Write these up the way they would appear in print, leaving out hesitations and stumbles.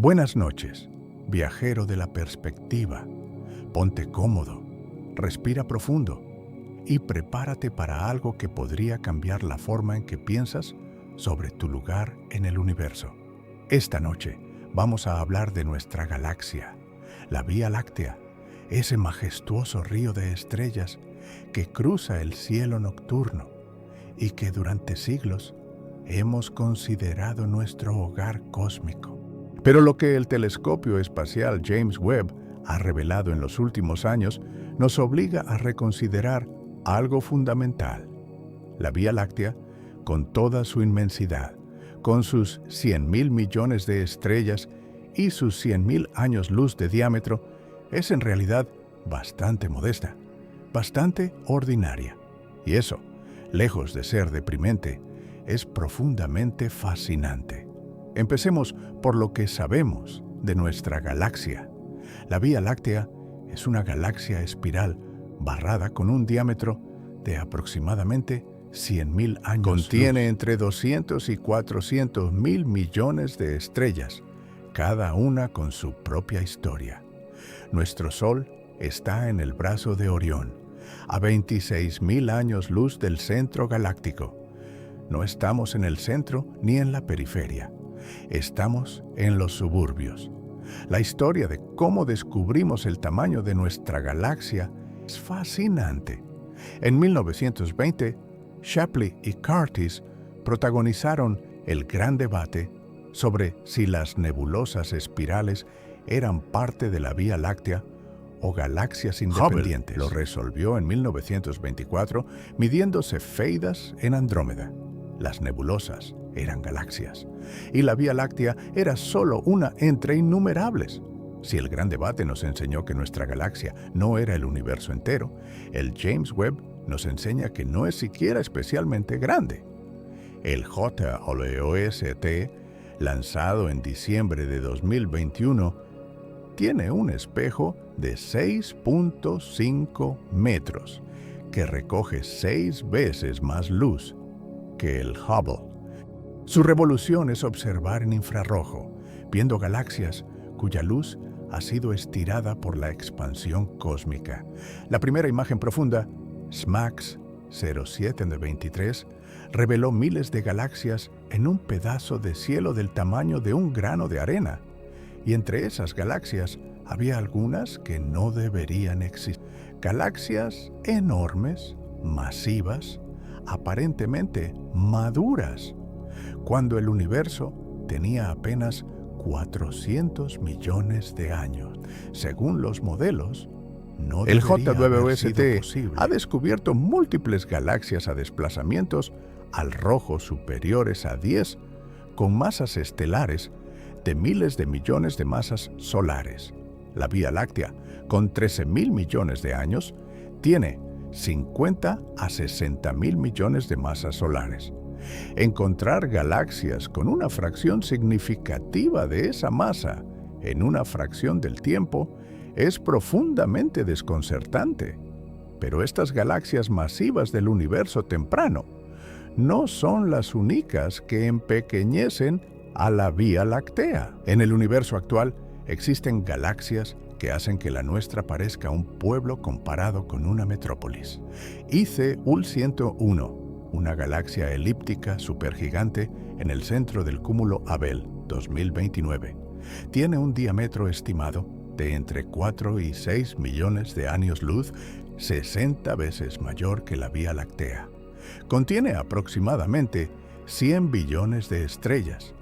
Buenas noches, viajero de la perspectiva. Ponte cómodo, respira profundo y prepárate para algo que podría cambiar la forma en que piensas sobre tu lugar en el universo. Esta noche vamos a hablar de nuestra galaxia, la Vía Láctea, ese majestuoso río de estrellas que cruza el cielo nocturno y que durante siglos hemos considerado nuestro hogar cósmico. Pero lo que el telescopio espacial James Webb ha revelado en los últimos años nos obliga a reconsiderar algo fundamental. La Vía Láctea, con toda su inmensidad, con sus 100.000 millones de estrellas y sus 100.000 años luz de diámetro, es en realidad bastante modesta, bastante ordinaria. Y eso, lejos de ser deprimente, es profundamente fascinante. Empecemos por lo que sabemos de nuestra galaxia. La Vía Láctea es una galaxia espiral barrada con un diámetro de aproximadamente 100.000 años. Contiene entre 200 y 400 mil millones de estrellas, cada una con su propia historia. Nuestro Sol está en el brazo de Orión, a 26.000 años luz del centro galáctico. No estamos en el centro ni en la periferia. Estamos en los suburbios. La historia de cómo descubrimos el tamaño de nuestra galaxia es fascinante. En 1920, Shapley y Curtis protagonizaron el gran debate sobre si las nebulosas espirales eran parte de la Vía Láctea o galaxias independientes. Hubble lo resolvió en 1924 midiendo cefeidas en Andrómeda. Las nebulosas eran galaxias, y la Vía Láctea era solo una entre innumerables. Si el gran debate nos enseñó que nuestra galaxia no era el universo entero, el James Webb nos enseña que no es siquiera especialmente grande. El JWST, lanzado en diciembre de 2021, tiene un espejo de 6.5 metros, que recoge 6 veces más luz que el Hubble. Su revolución es observar en infrarrojo, viendo galaxias cuya luz ha sido estirada por la expansión cósmica. La primera imagen profunda, SMACS 0723, reveló miles de galaxias en un pedazo de cielo del tamaño de un grano de arena. Y entre esas galaxias había algunas que no deberían existir. Galaxias enormes, masivas, aparentemente maduras, cuando el universo tenía apenas 400 millones de años. Según los modelos, no el JWST ha descubierto múltiples galaxias a desplazamientos al rojo superiores a 10, con masas estelares de miles de millones de masas solares. La Vía Láctea, con 13.000 millones de años, tiene 50 a 60.000 millones de masas solares. Encontrar galaxias con una fracción significativa de esa masa en una fracción del tiempo es profundamente desconcertante. Pero estas galaxias masivas del universo temprano no son las únicas que empequeñecen a la Vía Láctea. En el universo actual existen galaxias que hacen que la nuestra parezca un pueblo comparado con una metrópolis. IC UL 101, una galaxia elíptica supergigante en el centro del cúmulo Abell 2029. Tiene un diámetro estimado de entre 4 y 6 millones de años luz, 60 veces mayor que la Vía Láctea. Contiene aproximadamente 100 billones de estrellas,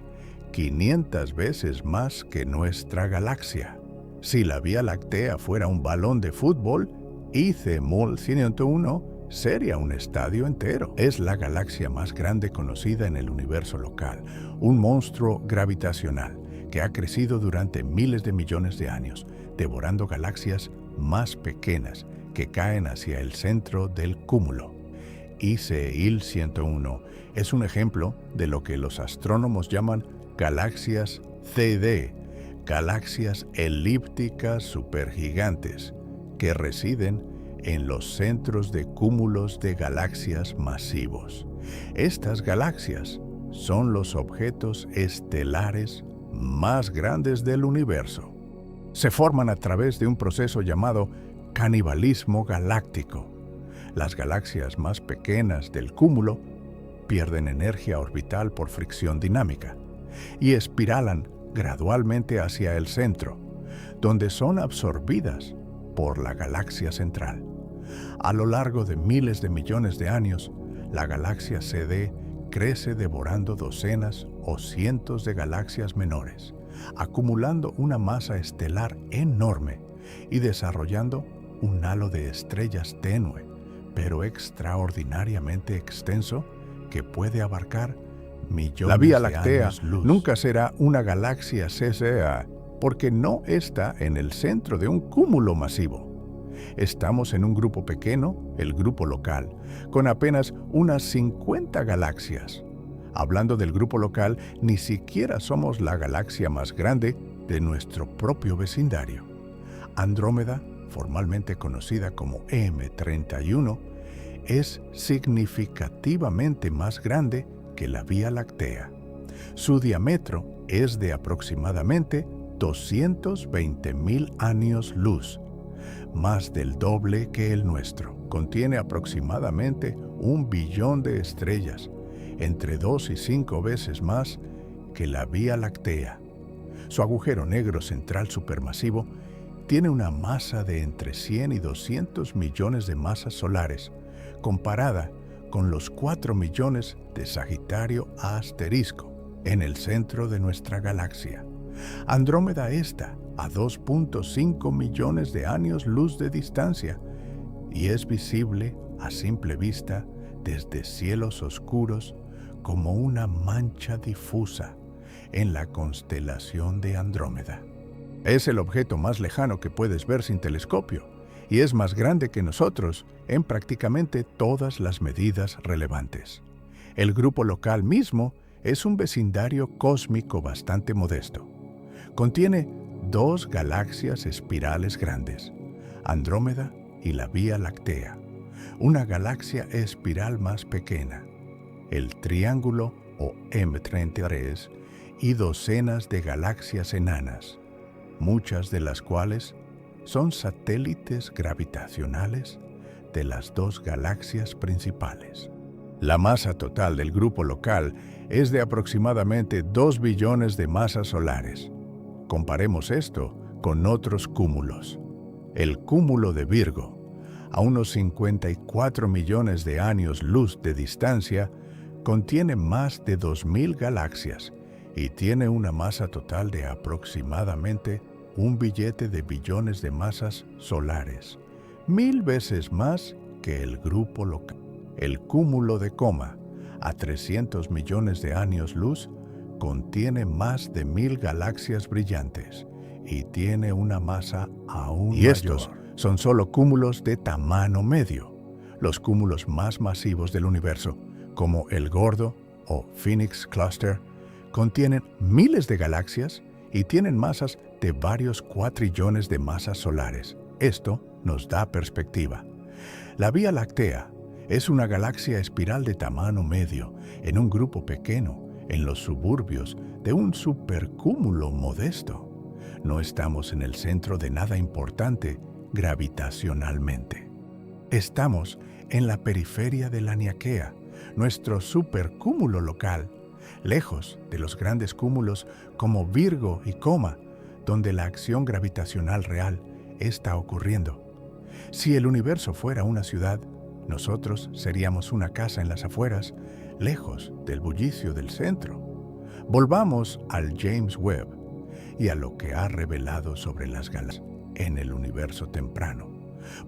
500 veces más que nuestra galaxia. Si la Vía Láctea fuera un balón de fútbol, IC MUL 101 sería un estadio entero. Es la galaxia más grande conocida en el universo local, un monstruo gravitacional que ha crecido durante miles de millones de años, devorando galaxias más pequeñas que caen hacia el centro del cúmulo. IC IL 101 es un ejemplo de lo que los astrónomos llaman galaxias CD, galaxias elípticas supergigantes, que residen en los centros de cúmulos de galaxias masivos. Estas galaxias son los objetos estelares más grandes del universo. Se forman a través de un proceso llamado canibalismo galáctico. Las galaxias más pequeñas del cúmulo pierden energía orbital por fricción dinámica y espiralan gradualmente hacia el centro, donde son absorbidas por la galaxia central. A lo largo de miles de millones de años, la galaxia CD crece devorando docenas o cientos de galaxias menores, acumulando una masa estelar enorme y desarrollando un halo de estrellas tenue, pero extraordinariamente extenso, que puede abarcar millones de años luz. La Vía Láctea nunca será una galaxia CCA porque no está en el centro de un cúmulo masivo. Estamos en un grupo pequeño, el grupo local, con apenas unas 50 galaxias. Hablando del grupo local, ni siquiera somos la galaxia más grande de nuestro propio vecindario. Andrómeda, formalmente conocida como M31, es significativamente más grande que la Vía Láctea. Su diámetro es de aproximadamente 220.000 años luz, más del doble que el nuestro. Contiene aproximadamente 1 billón de estrellas, entre 2 y 5 veces más que la Vía Láctea. Su agujero negro central supermasivo tiene una masa de entre 100 y 200 millones de masas solares, comparada con los 4 millones de Sagitario A asterisco en el centro de nuestra galaxia. Andrómeda está a 2.5 millones de años luz de distancia y es visible a simple vista desde cielos oscuros como una mancha difusa en la constelación de Andrómeda. Es el objeto más lejano que puedes ver sin telescopio y es más grande que nosotros en prácticamente todas las medidas relevantes. El grupo local mismo es un vecindario cósmico bastante modesto. Contiene 2 galaxias espirales grandes, Andrómeda y la Vía Láctea, una galaxia espiral más pequeña, el Triángulo o M33, y docenas de galaxias enanas, muchas de las cuales son satélites gravitacionales de las 2 galaxias principales. La masa total del grupo local es de aproximadamente 2 billones de masas solares. Comparemos esto con otros cúmulos. El cúmulo de Virgo, a unos 54 millones de años luz de distancia, contiene más de 2.000 galaxias y tiene una masa total de aproximadamente 1 billete de billones de masas solares, 1000 veces más que el grupo local. El cúmulo de Coma, a 300 millones de años luz, contiene más de 1000 galaxias brillantes y tiene una masa aún mayor. Y estos son solo cúmulos de tamaño medio. Los cúmulos más masivos del universo, como el Gordo o Phoenix Cluster, contienen miles de galaxias y tienen masas de varios cuatrillones de masas solares. Esto nos da perspectiva. La Vía Láctea es una galaxia espiral de tamaño medio, en un grupo pequeño, en los suburbios de un supercúmulo modesto. No estamos en el centro de nada importante gravitacionalmente. Estamos en la periferia de la Laniakea, nuestro supercúmulo local, lejos de los grandes cúmulos como Virgo y Coma, donde la acción gravitacional real está ocurriendo. Si el universo fuera una ciudad, nosotros seríamos una casa en las afueras, lejos del bullicio del centro. Volvamos al James Webb y a lo que ha revelado sobre las galaxias en el universo temprano,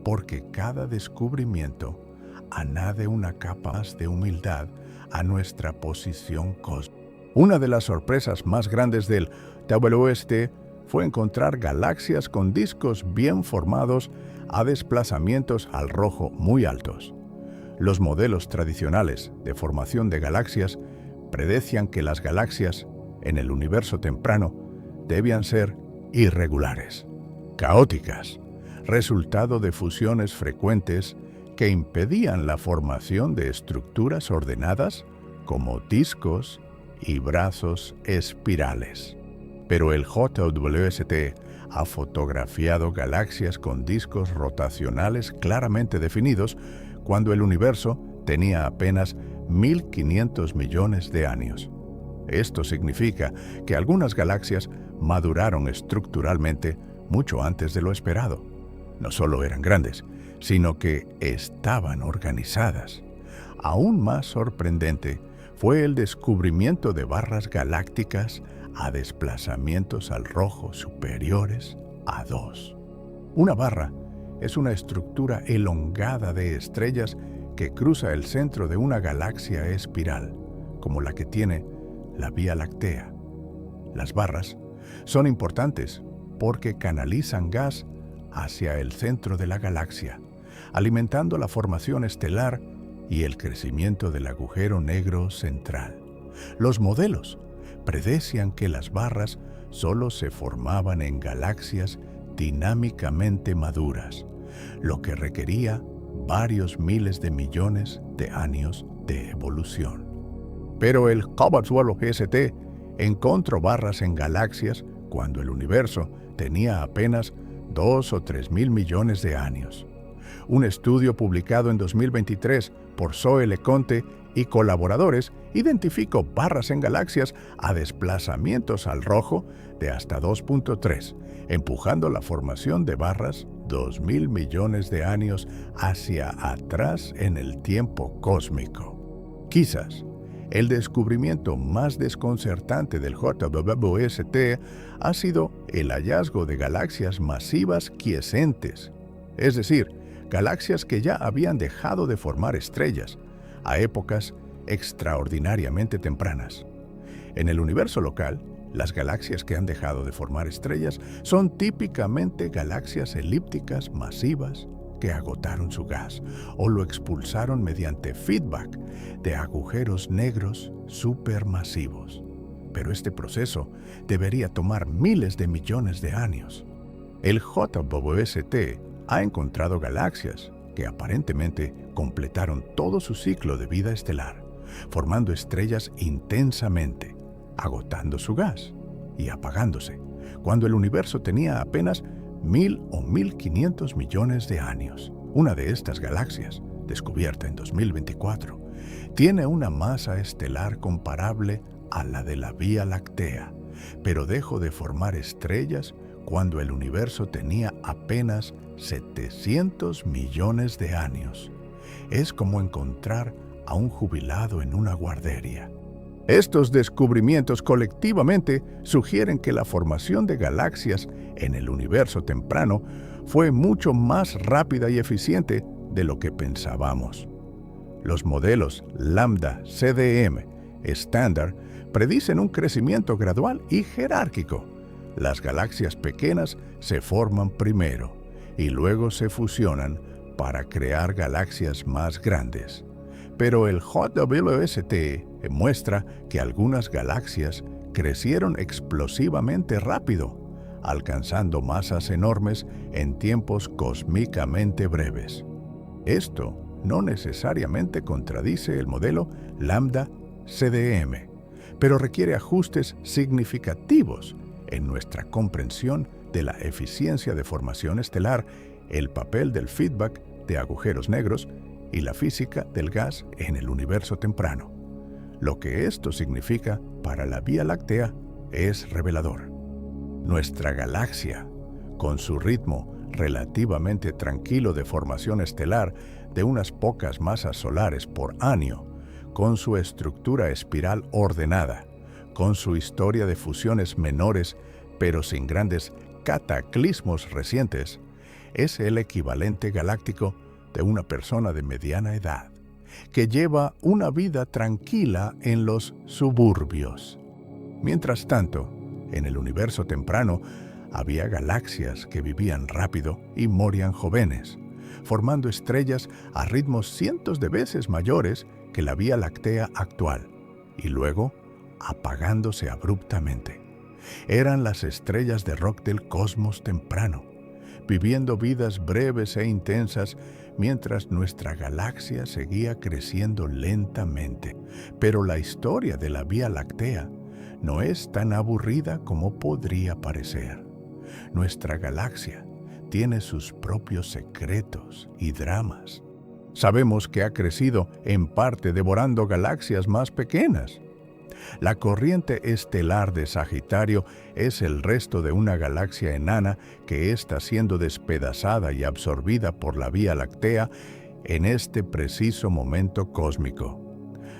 porque cada descubrimiento añade una capa más de humildad a nuestra posición cósmica. Una de las sorpresas más grandes del WST fue encontrar galaxias con discos bien formados a desplazamientos al rojo muy altos. Los modelos tradicionales de formación de galaxias predecían que las galaxias en el universo temprano debían ser irregulares, caóticas, resultado de fusiones frecuentes que impedían la formación de estructuras ordenadas como discos y brazos espirales. Pero el JWST ha fotografiado galaxias con discos rotacionales claramente definidos cuando el universo tenía apenas 1.500 millones de años. Esto significa que algunas galaxias maduraron estructuralmente mucho antes de lo esperado. No solo eran grandes, sino que estaban organizadas. Aún más sorprendente fue el descubrimiento de barras galácticas a desplazamientos al rojo superiores a 2. Una barra es una estructura elongada de estrellas que cruza el centro de una galaxia espiral, como la que tiene la Vía Láctea. Las barras son importantes porque canalizan gas hacia el centro de la galaxia, alimentando la formación estelar y el crecimiento del agujero negro central. Los modelos predecían que las barras solo se formaban en galaxias dinámicamente maduras, lo que requería varios miles de millones de años de evolución. Pero el JWST encontró barras en galaxias cuando el universo tenía apenas 2 o 3 mil millones de años. Un estudio publicado en 2023 por Zoe LeConte y colaboradores identificó barras en galaxias a desplazamientos al rojo de hasta 2.3, empujando la formación de barras 2.000 millones de años hacia atrás en el tiempo cósmico. Quizás el descubrimiento más desconcertante del JWST ha sido el hallazgo de galaxias masivas quiescentes, es decir, galaxias que ya habían dejado de formar estrellas a épocas extraordinariamente tempranas. En el universo local, las galaxias que han dejado de formar estrellas son típicamente galaxias elípticas masivas que agotaron su gas o lo expulsaron mediante feedback de agujeros negros supermasivos. Pero este proceso debería tomar miles de millones de años. El JWST ha encontrado galaxias que aparentemente completaron todo su ciclo de vida estelar, formando estrellas intensamente, agotando su gas y apagándose, cuando el universo tenía apenas 1.000 o 1.500 millones de años. Una de estas galaxias, descubierta en 2024, tiene una masa estelar comparable a la de la Vía Láctea, pero dejó de formar estrellas cuando el universo tenía apenas 700 millones de años. Es como encontrar a un jubilado en una guardería. Estos descubrimientos colectivamente sugieren que la formación de galaxias en el universo temprano fue mucho más rápida y eficiente de lo que pensábamos. Los modelos Lambda CDM estándar predicen un crecimiento gradual y jerárquico. Las galaxias pequeñas se forman primero y luego se fusionan para crear galaxias más grandes. Pero el JWST muestra que algunas galaxias crecieron explosivamente rápido, alcanzando masas enormes en tiempos cósmicamente breves. Esto no necesariamente contradice el modelo Lambda CDM, pero requiere ajustes significativos en nuestra comprensión de la eficiencia de formación estelar, el papel del feedback de agujeros negros y la física del gas en el universo temprano. Lo que esto significa para la Vía Láctea es revelador. Nuestra galaxia, con su ritmo relativamente tranquilo de formación estelar de unas pocas masas solares por año, con su estructura espiral ordenada, con su historia de fusiones menores pero sin grandes cataclismos recientes, es el equivalente galáctico de una persona de mediana edad, que lleva una vida tranquila en los suburbios. Mientras tanto, en el universo temprano, había galaxias que vivían rápido y morían jóvenes, formando estrellas a ritmos cientos de veces mayores que la Vía Láctea actual, y luego apagándose abruptamente. Eran las estrellas de rock del cosmos temprano, viviendo vidas breves e intensas mientras nuestra galaxia seguía creciendo lentamente. Pero la historia de la Vía Láctea no es tan aburrida como podría parecer. Nuestra galaxia tiene sus propios secretos y dramas. Sabemos que ha crecido en parte devorando galaxias más pequeñas. La corriente estelar de Sagitario es el resto de una galaxia enana que está siendo despedazada y absorbida por la Vía Láctea en este preciso momento cósmico.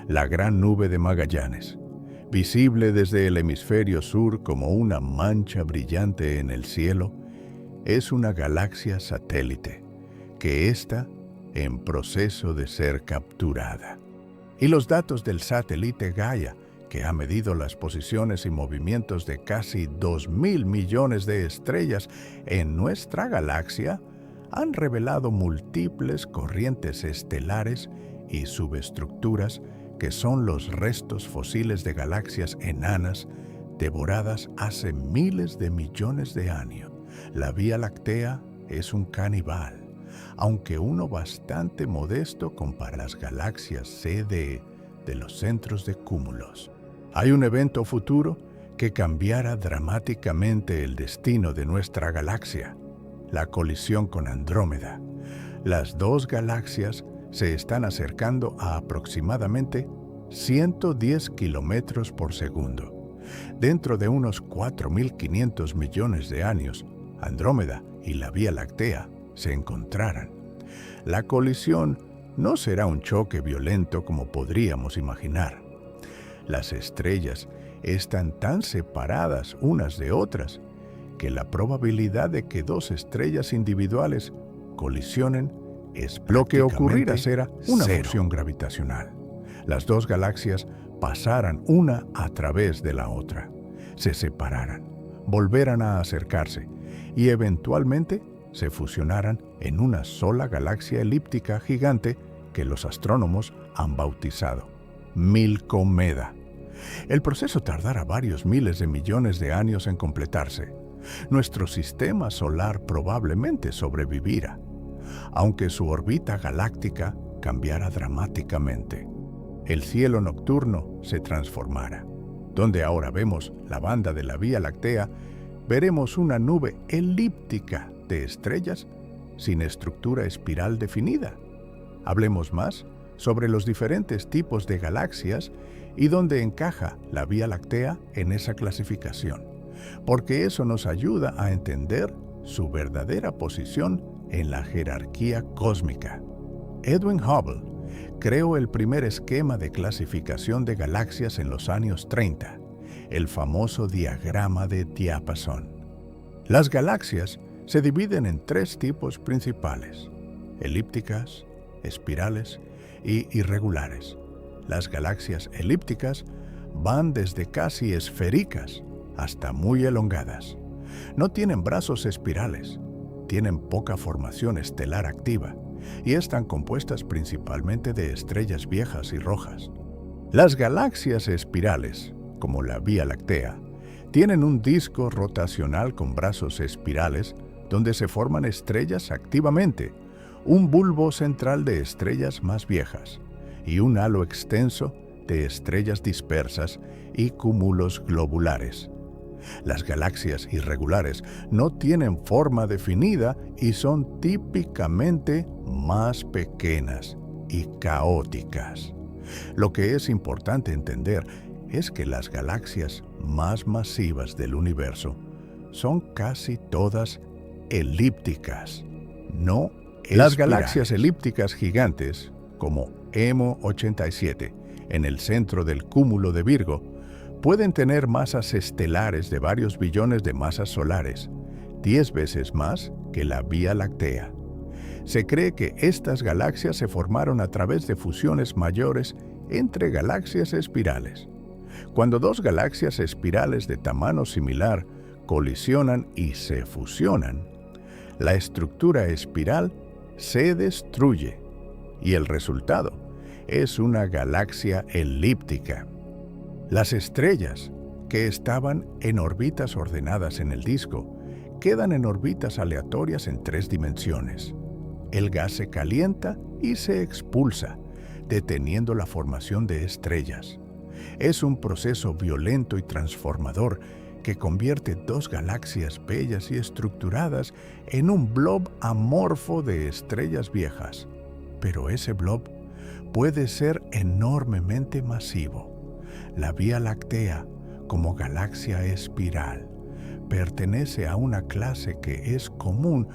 La Gran Nube de Magallanes, visible desde el hemisferio sur como una mancha brillante en el cielo, es una galaxia satélite que está en proceso de ser capturada. Y los datos del satélite Gaia, que ha medido las posiciones y movimientos de casi 2.000 millones de estrellas en nuestra galaxia, han revelado múltiples corrientes estelares y subestructuras que son los restos fósiles de galaxias enanas devoradas hace miles de millones de años. La Vía Láctea es un caníbal, aunque uno bastante modesto compara las galaxias CD de los centros de cúmulos. Hay un evento futuro que cambiará dramáticamente el destino de nuestra galaxia: la colisión con Andrómeda. Las dos galaxias se están acercando a aproximadamente 110 kilómetros por segundo. Dentro de unos 4.500 millones de años, Andrómeda y la Vía Láctea se encontrarán. La colisión no será un choque violento como podríamos imaginar. Las estrellas están tan separadas unas de otras que la probabilidad de que dos estrellas individuales colisionen es lo que ocurrirá será una fusión gravitacional. Las dos galaxias pasarán una a través de la otra, se separarán, volverán a acercarse y eventualmente se fusionarán en una sola galaxia elíptica gigante que los astrónomos han bautizado Milcomeda. El proceso tardará varios miles de millones de años en completarse. Nuestro sistema solar probablemente sobrevivirá, aunque su órbita galáctica cambiará dramáticamente. El cielo nocturno se transformará. Donde ahora vemos la banda de la Vía Láctea, veremos una nube elíptica de estrellas sin estructura espiral definida. Hablemos más sobre los diferentes tipos de galaxias y dónde encaja la Vía Láctea en esa clasificación, porque eso nos ayuda a entender su verdadera posición en la jerarquía cósmica. Edwin Hubble creó el primer esquema de clasificación de galaxias en los años 30, el famoso diagrama de diapasón. Las galaxias se dividen en tres tipos principales: elípticas, espirales y irregulares. Las galaxias elípticas van desde casi esféricas hasta muy elongadas. No tienen brazos espirales, tienen poca formación estelar activa y están compuestas principalmente de estrellas viejas y rojas. Las galaxias espirales, como la Vía Láctea, tienen un disco rotacional con brazos espirales donde se forman estrellas activamente, un bulbo central de estrellas más viejas y un halo extenso de estrellas dispersas y cúmulos globulares. Las galaxias irregulares no tienen forma definida y son típicamente más pequeñas y caóticas. Lo que es importante entender es que las galaxias más masivas del universo son casi todas elípticas, no espirales. Las galaxias elípticas gigantes, como EMO 87, en el centro del cúmulo de Virgo, pueden tener masas estelares de varios billones de masas solares, 10 veces más que la Vía Láctea. Se cree que estas galaxias se formaron a través de fusiones mayores entre galaxias espirales. Cuando dos galaxias espirales de tamaño similar colisionan y se fusionan, la estructura espiral se destruye y el resultado es una galaxia elíptica. Las estrellas, que estaban en órbitas ordenadas en el disco, quedan en órbitas aleatorias en 3 dimensiones. El gas se calienta y se expulsa, deteniendo la formación de estrellas. Es un proceso violento y transformador que convierte dos galaxias bellas y estructuradas en un blob amorfo de estrellas viejas. Pero ese blob puede ser enormemente masivo. La Vía Láctea, como galaxia espiral, pertenece a una clase que es común,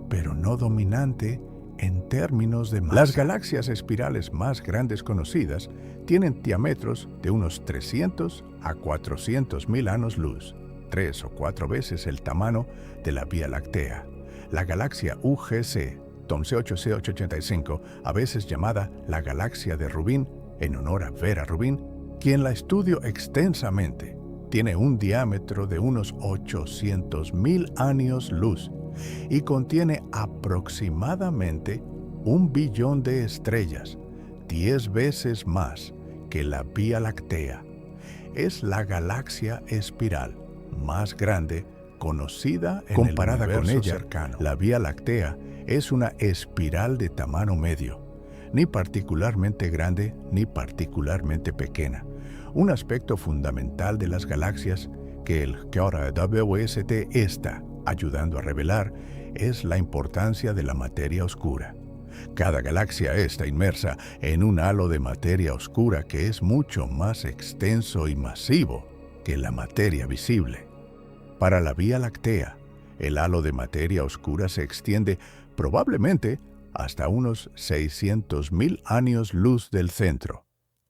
pero no dominante en términos de masa. Las galaxias espirales más grandes conocidas tienen diámetros de unos 300 a 400 mil años luz, 3 o 4 veces el tamaño de la Vía Láctea. La galaxia UGC 17885, a veces llamada la galaxia de Rubin, en honor a Vera Rubin, quien la estudió extensamente, tiene un diámetro de unos 800.000 años luz y contiene aproximadamente 1 billón de estrellas, 10 veces más que la Vía Láctea. Es la galaxia espiral más grande conocida en comparada el universo con ella cercano. La Vía Láctea es una espiral de tamaño medio, ni particularmente grande ni particularmente pequeña. Un aspecto fundamental de las galaxias que el JWST está ayudando a revelar es la importancia de la materia oscura. Cada galaxia está inmersa en un halo de materia oscura que es mucho más extenso y masivo que la materia visible. Para la Vía Láctea, el halo de materia oscura se extiende probablemente hasta unos 600.000 años luz del centro,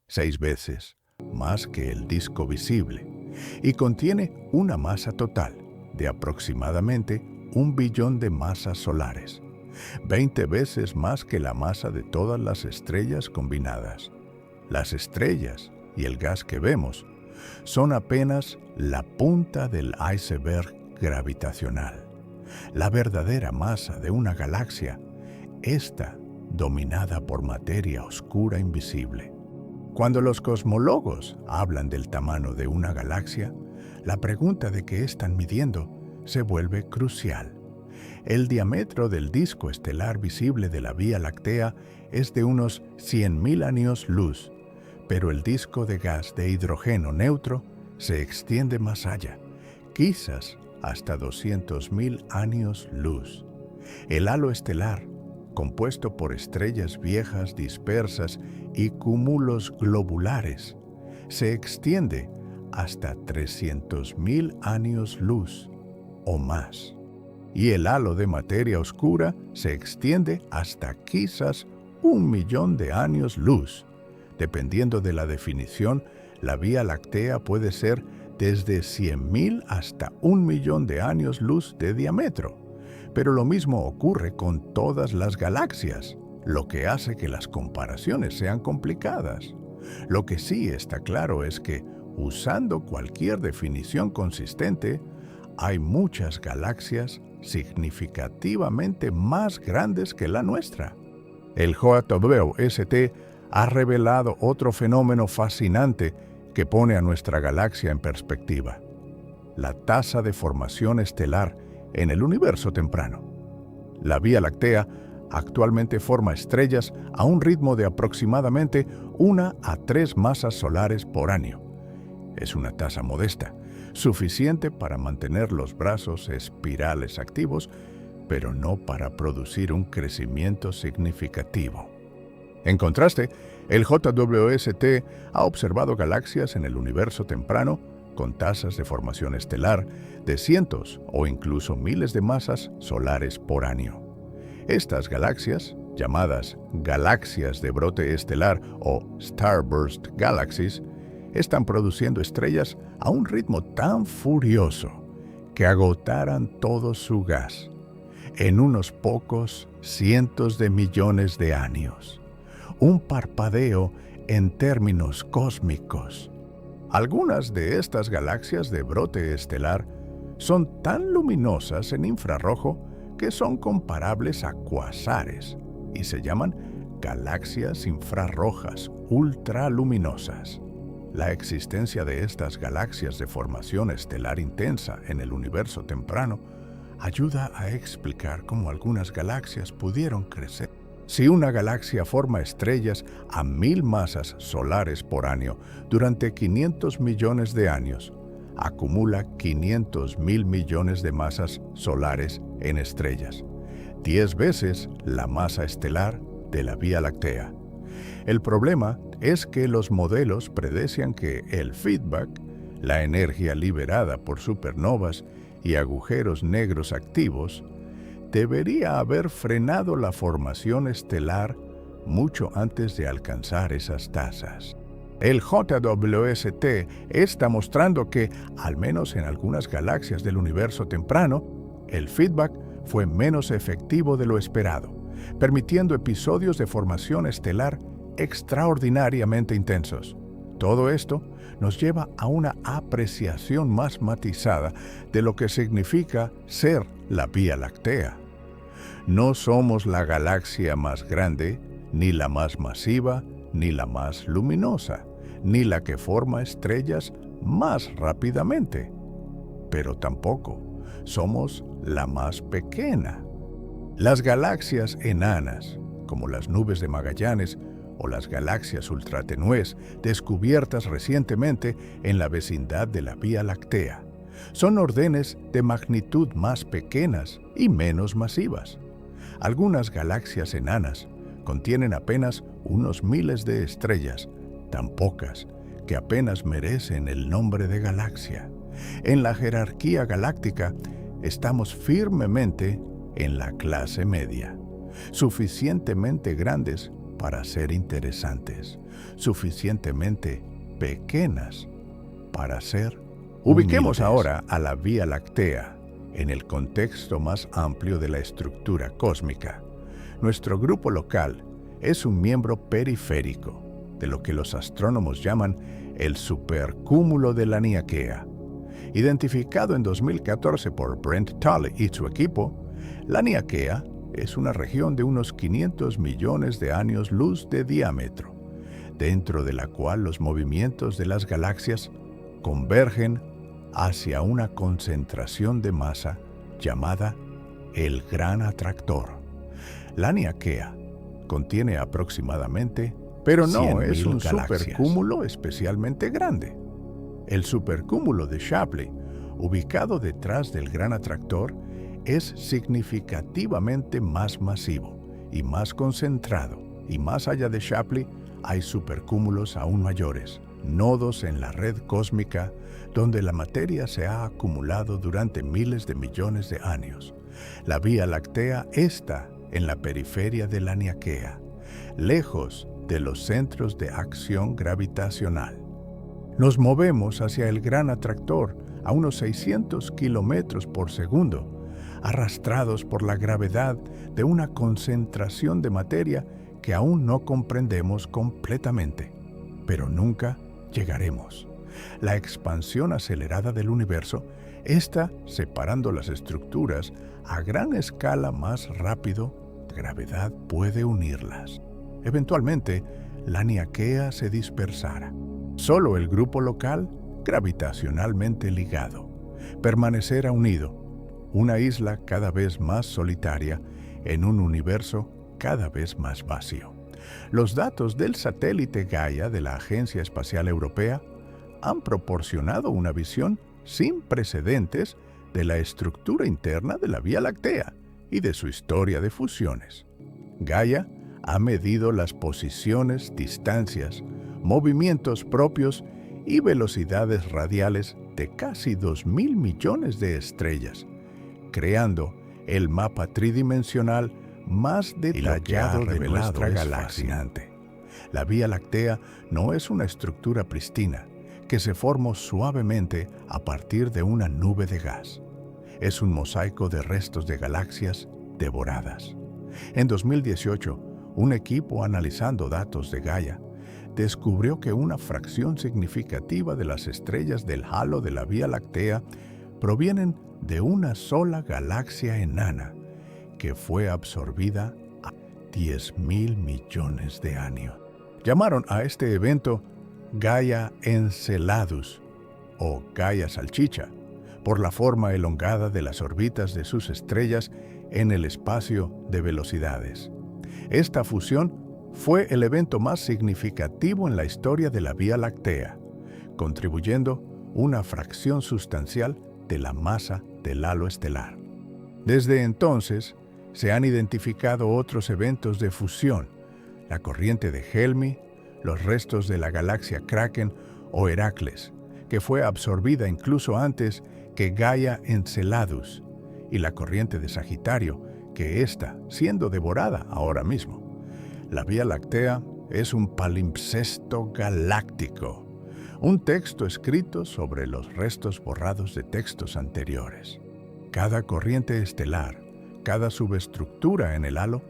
6 veces más que el disco visible, y contiene una masa total de aproximadamente 1 billón de masas solares, 20 veces más que la masa de todas las estrellas combinadas. Las estrellas y el gas que vemos son apenas la punta del iceberg gravitacional. La verdadera masa de una galaxia está dominada por materia oscura invisible. Cuando los cosmólogos hablan del tamaño de una galaxia, la pregunta de qué están midiendo se vuelve crucial. El diámetro del disco estelar visible de la Vía Láctea es de unos 100.000 años luz, pero el disco de gas de hidrógeno neutro se extiende más allá, quizás hasta 200.000 años luz. El halo estelar, compuesto por estrellas viejas dispersas y cúmulos globulares, se extiende hasta 300.000 años luz o más. Y el halo de materia oscura se extiende hasta quizás 1 millón de años luz. Dependiendo de la definición, la Vía Láctea puede ser desde 100.000 hasta 1 millón de años luz de diámetro. Pero lo mismo ocurre con todas las galaxias, lo que hace que las comparaciones sean complicadas. Lo que sí está claro es que, usando cualquier definición consistente, hay muchas galaxias significativamente más grandes que la nuestra. El JWST ha revelado otro fenómeno fascinante que pone a nuestra galaxia en perspectiva: la tasa de formación estelar en el universo temprano. La Vía Láctea actualmente forma estrellas a un ritmo de aproximadamente 1 a 3 masas solares por año. Es una tasa modesta, suficiente para mantener los brazos espirales activos, pero no para producir un crecimiento significativo. En contraste, el JWST ha observado galaxias en el universo temprano con tasas de formación estelar de cientos o incluso miles de masas solares por año. Estas galaxias, llamadas galaxias de brote estelar o starburst galaxies, están produciendo estrellas a un ritmo tan furioso que agotarán todo su gas en unos pocos cientos de millones de años. Un parpadeo en términos cósmicos. Algunas de estas galaxias de brote estelar son tan luminosas en infrarrojo que son comparables a cuasares y se llaman galaxias infrarrojas ultraluminosas. La existencia de estas galaxias de formación estelar intensa en el universo temprano ayuda a explicar cómo algunas galaxias pudieron crecer Si una galaxia forma estrellas a 1000 masas solares por año durante 500 millones de años, acumula 500.000 millones de masas solares en estrellas, 10 veces la masa estelar de la Vía Láctea. El problema es que los modelos predecían que el feedback, la energía liberada por supernovas y agujeros negros activos, debería haber frenado la formación estelar mucho antes de alcanzar esas tasas. El JWST está mostrando que, al menos en algunas galaxias del universo temprano, el feedback fue menos efectivo de lo esperado, permitiendo episodios de formación estelar extraordinariamente intensos. Todo esto nos lleva a una apreciación más matizada de lo que significa ser la Vía Láctea. No somos la galaxia más grande, ni la más masiva, ni la más luminosa, ni la que forma estrellas más rápidamente. Pero tampoco somos la más pequeña. Las galaxias enanas, como las nubes de Magallanes o las galaxias ultratenues descubiertas recientemente en la vecindad de la Vía Láctea, son órdenes de magnitud más pequeñas y menos masivas. Algunas galaxias enanas contienen apenas unos miles de estrellas, tan pocas que apenas merecen el nombre de galaxia. En la jerarquía galáctica estamos firmemente en la clase media, suficientemente grandes para ser interesantes, suficientemente pequeñas para ser humildes. Ubiquemos ahora a la Vía Láctea en el contexto más amplio de la estructura cósmica. Nuestro grupo local es un miembro periférico de lo que los astrónomos llaman el supercúmulo de Laniakea. Identificado en 2014 por Brent Tully y su equipo, Laniakea es una región de unos 500 millones de años luz de diámetro, dentro de la cual los movimientos de las galaxias convergen hacia una concentración de masa llamada el Gran Atractor. Laniakea contiene aproximadamente, pero no es un supercúmulo especialmente grande. El supercúmulo de Shapley, ubicado detrás del Gran Atractor, es significativamente más masivo y más concentrado, y más allá de Shapley hay supercúmulos aún mayores, nodos en la red cósmica donde la materia se ha acumulado durante miles de millones de años. La Vía Láctea está en la periferia de Laniakea, lejos de los centros de acción gravitacional. Nos movemos hacia el Gran Atractor a unos 600 kilómetros por segundo, arrastrados por la gravedad de una concentración de materia que aún no comprendemos completamente, pero nunca llegaremos. La expansión acelerada del universo está separando las estructuras a gran escala más rápido. La gravedad puede unirlas. Eventualmente, Laniakea se dispersará. Solo el grupo local, gravitacionalmente ligado, permanecerá unido, una isla cada vez más solitaria en un universo cada vez más vacío. Los datos del satélite Gaia de la Agencia Espacial Europea han proporcionado una visión sin precedentes de la estructura interna de la Vía Láctea y de su historia de fusiones. Gaia ha medido las posiciones, distancias, movimientos propios y velocidades radiales de casi 2.000 millones de estrellas, creando el mapa tridimensional más detallado de nuestra galaxia. La Vía Láctea no es una estructura pristina que se formó suavemente a partir de una nube de gas. Es un mosaico de restos de galaxias devoradas. En 2018, un equipo analizando datos de Gaia descubrió que una fracción significativa de las estrellas del halo de la Vía Láctea provienen de una sola galaxia enana que fue absorbida a 10.000 millones de años. Llamaron a este evento Gaia Enceladus o Gaia Salchicha, por la forma elongada de las órbitas de sus estrellas en el espacio de velocidades. Esta fusión fue el evento más significativo en la historia de la Vía Láctea, contribuyendo una fracción sustancial de la masa del halo estelar. Desde entonces, se han identificado otros eventos de fusión, la corriente de Helmi, los restos de la galaxia Kraken o Heracles, que fue absorbida incluso antes que Gaia Enceladus, y la corriente de Sagitario, que está siendo devorada ahora mismo. La Vía Láctea es un palimpsesto galáctico, un texto escrito sobre los restos borrados de textos anteriores. Cada corriente estelar, cada subestructura en el halo,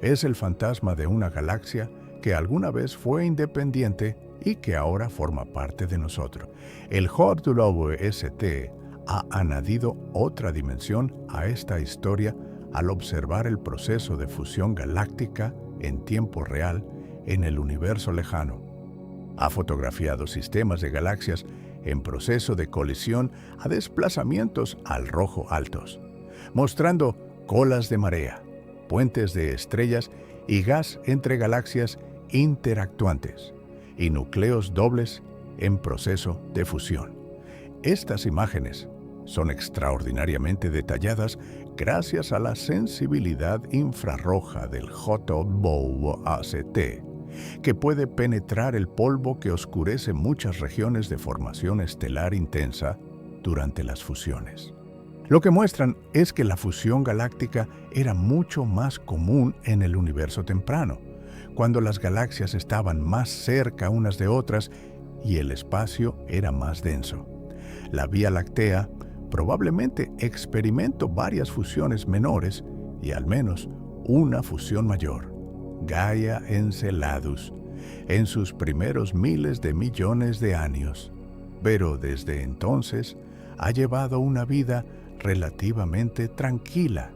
es el fantasma de una galaxia que alguna vez fue independiente y que ahora forma parte de nosotros. El JWST ha añadido otra dimensión a esta historia al observar el proceso de fusión galáctica en tiempo real en el universo lejano. Ha fotografiado sistemas de galaxias en proceso de colisión a desplazamientos al rojo altos, mostrando colas de marea, puentes de estrellas y gas entre galaxias interactuantes y núcleos dobles en proceso de fusión. Estas imágenes son extraordinariamente detalladas gracias a la sensibilidad infrarroja del JWST, que puede penetrar el polvo que oscurece muchas regiones de formación estelar intensa durante las fusiones. Lo que muestran es que la fusión galáctica era mucho más común en el universo temprano, cuando las galaxias estaban más cerca unas de otras y el espacio era más denso. La Vía Láctea probablemente experimentó varias fusiones menores y al menos una fusión mayor, Gaia Enceladus, en sus primeros miles de millones de años. Pero desde entonces ha llevado una vida relativamente tranquila,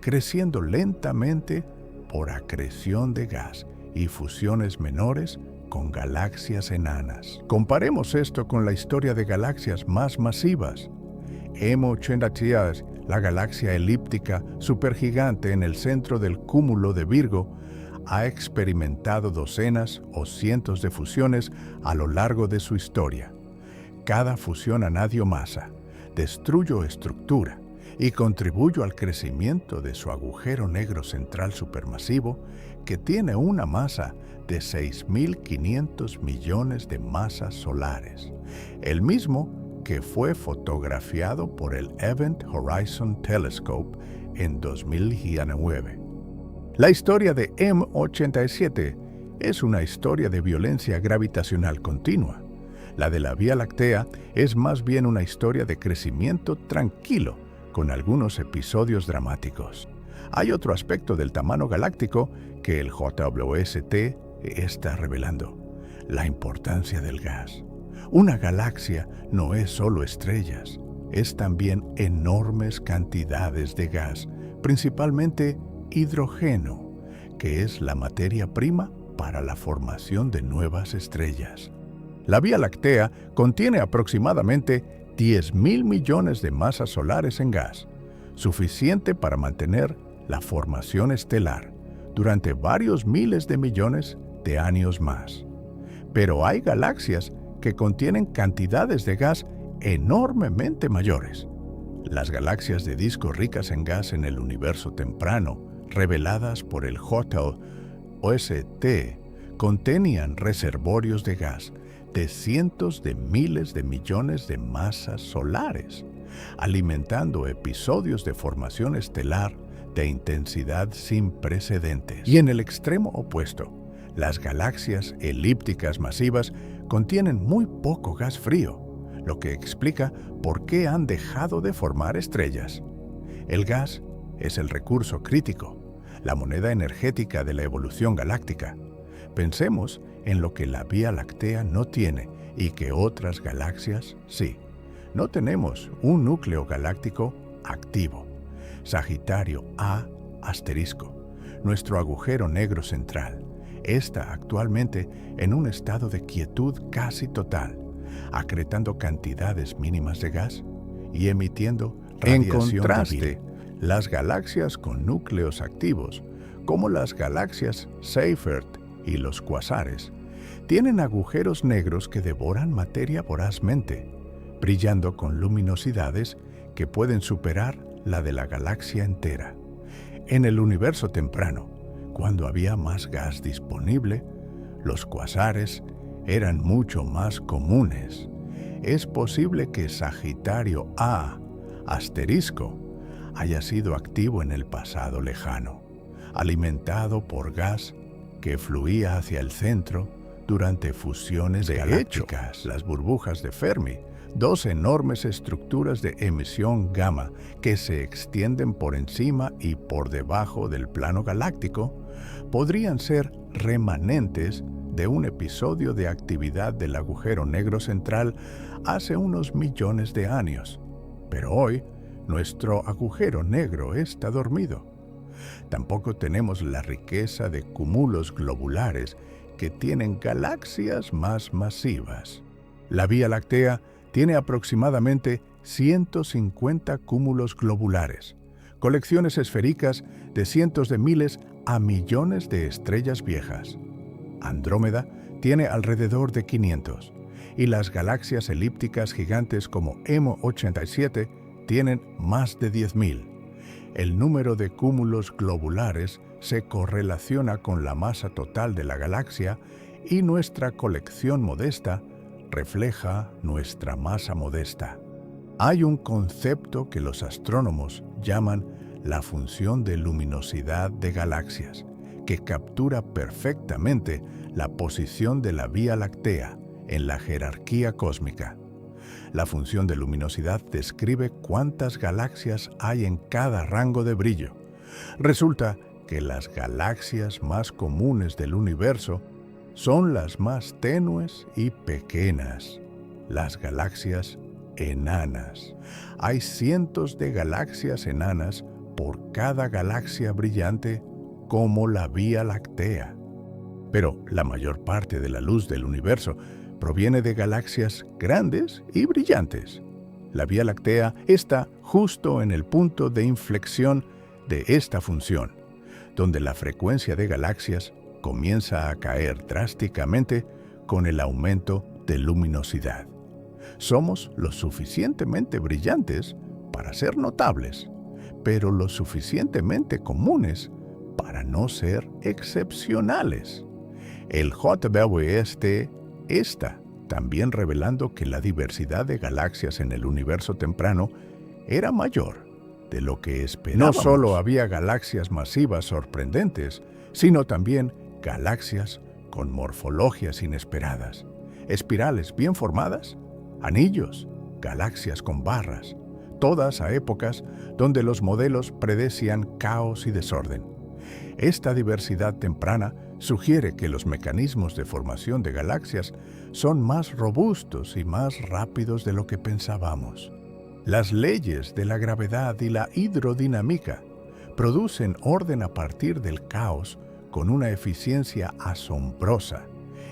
creciendo lentamente por acreción de gas y fusiones menores con galaxias enanas. Comparemos esto con la historia de galaxias más masivas. M83, la galaxia elíptica supergigante en el centro del cúmulo de Virgo, ha experimentado docenas o cientos de fusiones a lo largo de su historia. Cada fusión añadió masa, destruyó estructura y contribuyó al crecimiento de su agujero negro central supermasivo, que tiene una masa de 6.500 millones de masas solares, el mismo que fue fotografiado por el Event Horizon Telescope en 2009. La historia de M87 es una historia de violencia gravitacional continua. La de la Vía Láctea es más bien una historia de crecimiento tranquilo, con algunos episodios dramáticos. Hay otro aspecto del tamaño galáctico que el JWST está revelando: la importancia del gas. Una galaxia no es solo estrellas, es también enormes cantidades de gas, principalmente hidrógeno, que es la materia prima para la formación de nuevas estrellas. La Vía Láctea contiene aproximadamente 10.000 millones de masas solares en gas, suficiente para mantener la formación estelar durante varios miles de millones de años más. Pero hay galaxias que contienen cantidades de gas enormemente mayores. Las galaxias de disco ricas en gas en el universo temprano, reveladas por el JWST, contenían reservorios de gas de cientos de miles de millones de masas solares, alimentando episodios de formación estelar de intensidad sin precedentes. Y en el extremo opuesto, las galaxias elípticas masivas contienen muy poco gas frío, lo que explica por qué han dejado de formar estrellas. El gas es el recurso crítico, la moneda energética de la evolución galáctica. Pensemos en lo que la Vía Láctea no tiene y que otras galaxias sí. No tenemos un núcleo galáctico activo. Sagitario A*, nuestro agujero negro central, está actualmente en un estado de quietud casi total, acretando cantidades mínimas de gas y emitiendo radiación. En contraste, las galaxias con núcleos activos como las galaxias Seyfert y los cuasares, tienen agujeros negros que devoran materia vorazmente, brillando con luminosidades que pueden superar la de la galaxia entera. En el universo temprano, cuando había más gas disponible, los cuasares eran mucho más comunes. Es posible que Sagitario A asterisco haya sido activo en el pasado lejano, alimentado por gas que fluía hacia el centro durante fusiones galácticas. Las burbujas de Fermi, dos enormes estructuras de emisión gamma que se extienden por encima y por debajo del plano galáctico, podrían ser remanentes de un episodio de actividad del agujero negro central hace unos millones de años. Pero hoy, nuestro agujero negro está dormido. Tampoco tenemos la riqueza de cúmulos globulares que tienen galaxias más masivas. La Vía Láctea tiene aproximadamente 150 cúmulos globulares, colecciones esféricas de cientos de miles a millones de estrellas viejas. Andrómeda tiene alrededor de 500, y las galaxias elípticas gigantes como M87 tienen más de 10.000. El número de cúmulos globulares se correlaciona con la masa total de la galaxia y nuestra colección modesta refleja nuestra masa modesta. Hay un concepto que los astrónomos llaman la función de luminosidad de galaxias, que captura perfectamente la posición de la Vía Láctea en la jerarquía cósmica. La función de luminosidad describe cuántas galaxias hay en cada rango de brillo. Resulta que las galaxias más comunes del universo son las más tenues y pequeñas, las galaxias enanas. Hay cientos de galaxias enanas por cada galaxia brillante como la Vía Láctea. Pero la mayor parte de la luz del universo proviene de galaxias grandes y brillantes. La Vía Láctea está justo en el punto de inflexión de esta función, donde la frecuencia de galaxias comienza a caer drásticamente con el aumento de luminosidad. Somos lo suficientemente brillantes para ser notables, pero lo suficientemente comunes para no ser excepcionales. El JWST está también revelando que la diversidad de galaxias en el universo temprano era mayor de lo que esperábamos. No solo había galaxias masivas sorprendentes, sino también galaxias con morfologías inesperadas, espirales bien formadas, anillos, galaxias con barras, todas a épocas donde los modelos predecían caos y desorden. Esta diversidad temprana sugiere que los mecanismos de formación de galaxias son más robustos y más rápidos de lo que pensábamos. Las leyes de la gravedad y la hidrodinámica producen orden a partir del caos con una eficiencia asombrosa,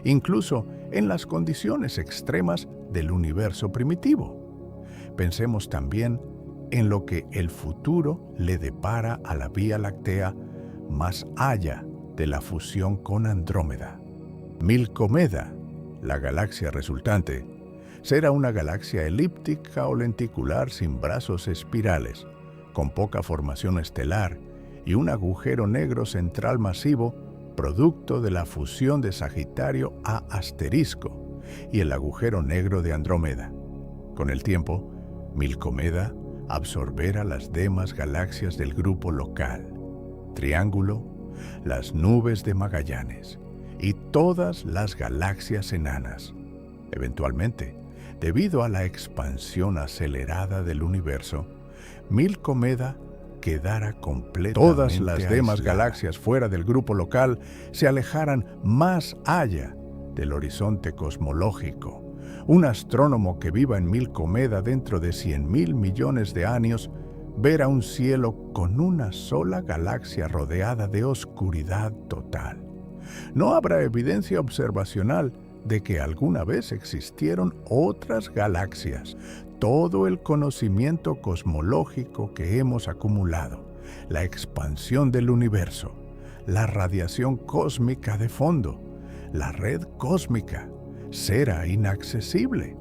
incluso en las condiciones extremas del universo primitivo. Pensemos también en lo que el futuro le depara a la Vía Láctea más allá de la fusión con Andrómeda. Milcomeda, la galaxia resultante, será una galaxia elíptica o lenticular sin brazos espirales, con poca formación estelar y un agujero negro central masivo producto de la fusión de Sagitario A asterisco y el agujero negro de Andrómeda. Con el tiempo, Milcomeda absorberá las demás galaxias del grupo local, Triángulo, las nubes de Magallanes y todas las galaxias enanas. Eventualmente, debido a la expansión acelerada del universo, Milcomeda quedara completamente todas las demás galaxias fuera del grupo local se alejaran más allá del horizonte cosmológico. Un astrónomo que viva en Milcomeda dentro de 100.000 millones de años verá un cielo con una sola galaxia rodeada de oscuridad total. No habrá evidencia observacional de que alguna vez existieron otras galaxias. Todo el conocimiento cosmológico que hemos acumulado, la expansión del universo, la radiación cósmica de fondo, la red cósmica, será inaccesible.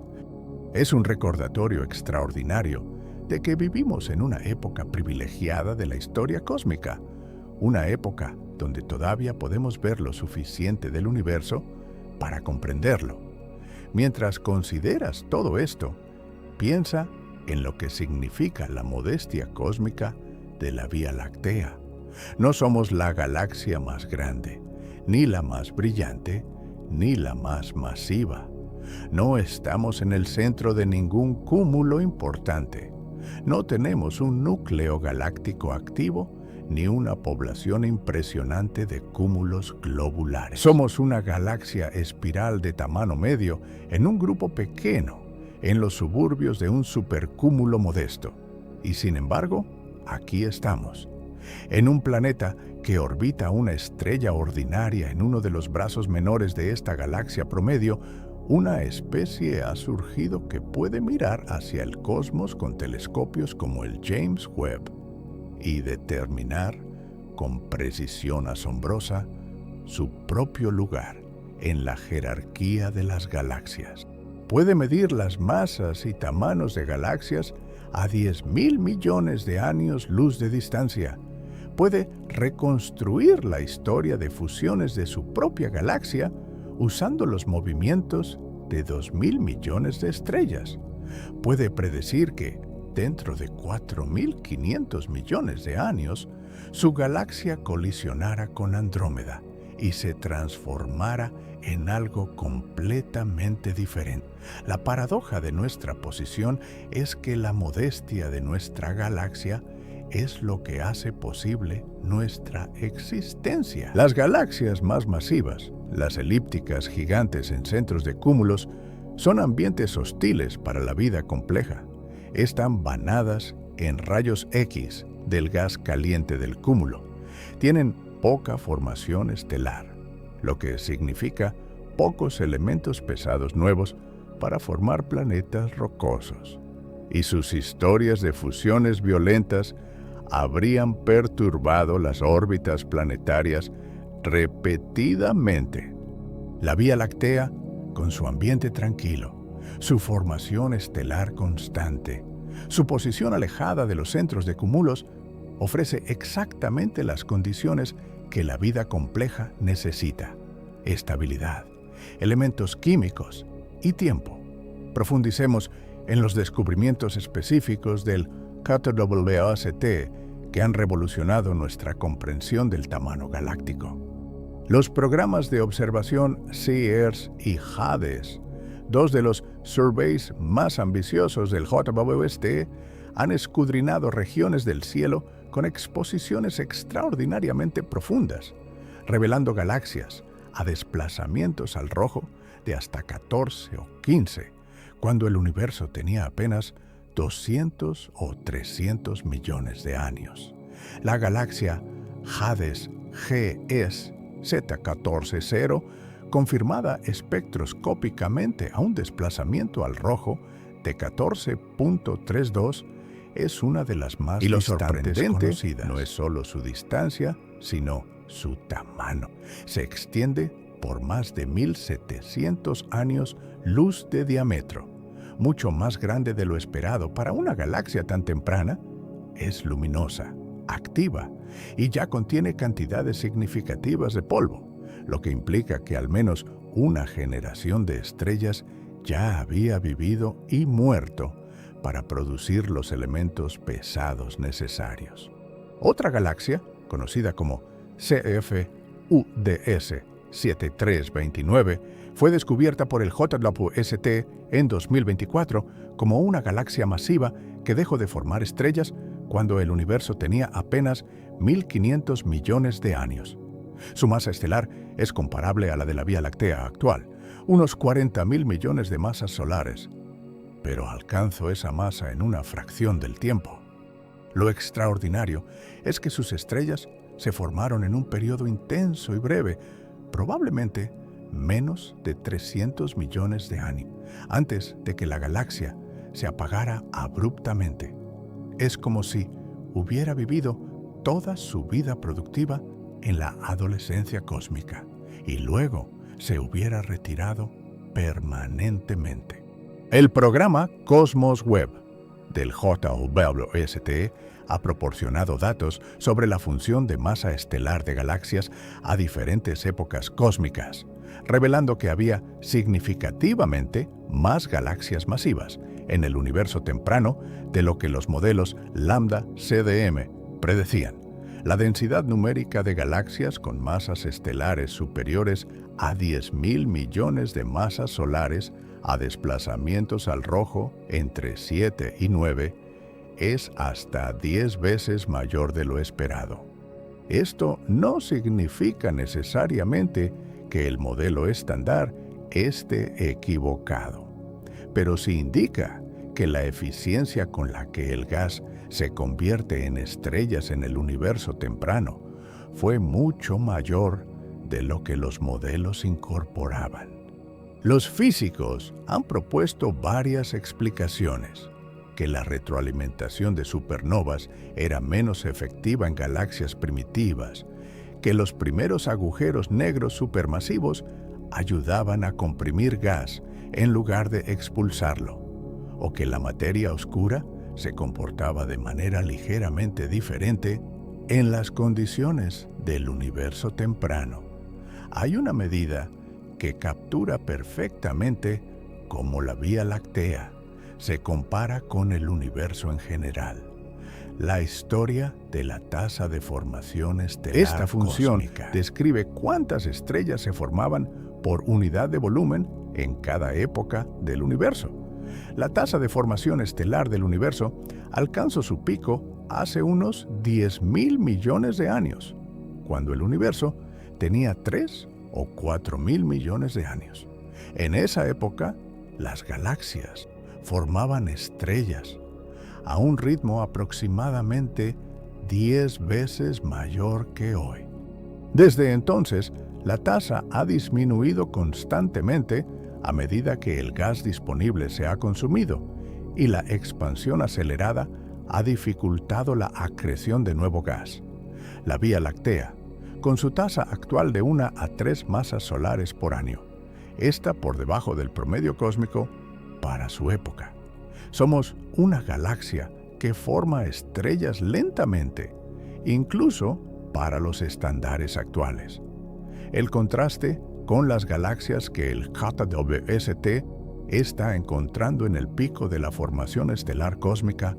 Es un recordatorio extraordinario de que vivimos en una época privilegiada de la historia cósmica, una época donde todavía podemos ver lo suficiente del universo para comprenderlo. Mientras consideras todo esto, piensa en lo que significa la modestia cósmica de la Vía Láctea. No somos la galaxia más grande, ni la más brillante, ni la más masiva. No estamos en el centro de ningún cúmulo importante. No tenemos un núcleo galáctico activo ni una población impresionante de cúmulos globulares. Somos una galaxia espiral de tamaño medio en un grupo pequeño, en los suburbios de un supercúmulo modesto. Y sin embargo, aquí estamos, en un planeta que orbita una estrella ordinaria en uno de los brazos menores de esta galaxia promedio. Una especie ha surgido que puede mirar hacia el cosmos con telescopios como el James Webb y determinar con precisión asombrosa su propio lugar en la jerarquía de las galaxias. Puede medir las masas y tamaños de galaxias a 10.000 millones de años luz de distancia. Puede reconstruir la historia de fusiones de su propia galaxia usando los movimientos de 2.000 millones de estrellas. Puede predecir que, dentro de 4.500 millones de años, su galaxia colisionara con Andrómeda y se transformara en algo completamente diferente. La paradoja de nuestra posición es que la modestia de nuestra galaxia es lo que hace posible nuestra existencia. Las galaxias más masivas, las elípticas gigantes en centros de cúmulos, son ambientes hostiles para la vida compleja. Están bañadas en rayos X del gas caliente del cúmulo. Tienen poca formación estelar, lo que significa pocos elementos pesados nuevos para formar planetas rocosos. Y sus historias de fusiones violentas habrían perturbado las órbitas planetarias repetidamente. La Vía Láctea, con su ambiente tranquilo, su formación estelar constante, su posición alejada de los centros de cúmulos, ofrece exactamente las condiciones que la vida compleja necesita: estabilidad, elementos químicos y tiempo. Profundicemos en los descubrimientos específicos del JWST que han revolucionado nuestra comprensión del tamaño galáctico. Los programas de observación SEERS y HADES, dos de los surveys más ambiciosos del JWST, han escudriñado regiones del cielo con exposiciones extraordinariamente profundas, revelando galaxias a desplazamientos al rojo de hasta 14 o 15, cuando el universo tenía apenas 200 o 300 millones de años. La galaxia HADES GS Z140, confirmada espectroscópicamente a un desplazamiento al rojo de 14.32, es una de las más distantes conocidas. No es solo su distancia, sino su tamaño. Se extiende por más de 1.700 años luz de diámetro, mucho más grande de lo esperado para una galaxia tan temprana. Es luminosa, activa y ya contiene cantidades significativas de polvo, lo que implica que al menos una generación de estrellas ya había vivido y muerto para producir los elementos pesados necesarios. Otra galaxia, conocida como CFUDS 7329, fue descubierta por el JWST en 2024 como una galaxia masiva que dejó de formar estrellas cuando el universo tenía apenas 1.500 millones de años. Su masa estelar es comparable a la de la Vía Láctea actual, unos 40.000 millones de masas solares, pero alcanzó esa masa en una fracción del tiempo. Lo extraordinario es que sus estrellas se formaron en un periodo intenso y breve, probablemente menos de 300 millones de años, antes de que la galaxia se apagara abruptamente. Es como si hubiera vivido toda su vida productiva en la adolescencia cósmica y luego se hubiera retirado permanentemente. El programa Cosmos Web del JWST ha proporcionado datos sobre la función de masa estelar de galaxias a diferentes épocas cósmicas, revelando que había significativamente más galaxias masivas en el universo temprano de lo que los modelos Lambda CDM predecían. La densidad numérica de galaxias con masas estelares superiores a 10.000 millones de masas solares a desplazamientos al rojo entre 7 y 9 es hasta 10 veces mayor de lo esperado. Esto no significa necesariamente que el modelo estándar esté equivocado, pero sí indica que la eficiencia con la que el gas se convierte en estrellas en el universo temprano fue mucho mayor de lo que los modelos incorporaban. Los físicos han propuesto varias explicaciones: que la retroalimentación de supernovas era menos efectiva en galaxias primitivas, que los primeros agujeros negros supermasivos ayudaban a comprimir gas en lugar de expulsarlo, o que la materia oscura se comportaba de manera ligeramente diferente en las condiciones del universo temprano. Hay una medida que captura perfectamente cómo la Vía Láctea se compara con el universo en general: la historia de la tasa de formación estelar. Esta función describe cuántas estrellas se formaban por unidad de volumen en cada época del universo. La tasa de formación estelar del universo alcanzó su pico hace unos 10.000 millones de años, cuando el universo tenía 3 o 4.000 millones de años. En esa época, las galaxias formaban estrellas a un ritmo aproximadamente 10 veces mayor que hoy. Desde entonces, la tasa ha disminuido constantemente a medida que el gas disponible se ha consumido y la expansión acelerada ha dificultado la acreción de nuevo gas. La Vía Láctea, con su tasa actual de 1 a 3 masas solares por año, está por debajo del promedio cósmico para su época. Somos una galaxia que forma estrellas lentamente, incluso para los estándares actuales. El contraste con las galaxias que el JWST está encontrando en el pico de la formación estelar cósmica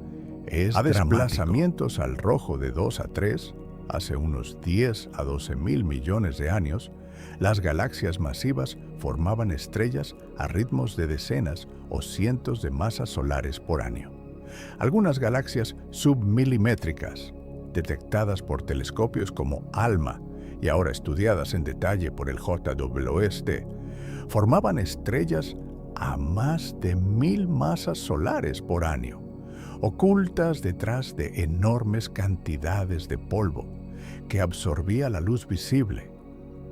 es dramático. Desplazamientos al rojo de 2 a 3, hace unos 10 a 12.000 millones de años, las galaxias masivas formaban estrellas a ritmos de decenas o cientos de masas solares por año. Algunas galaxias submilimétricas, detectadas por telescopios como ALMA y ahora estudiadas en detalle por el JWST, formaban estrellas a más de 1.000 masas solares por año, ocultas detrás de enormes cantidades de polvo que absorbía la luz visible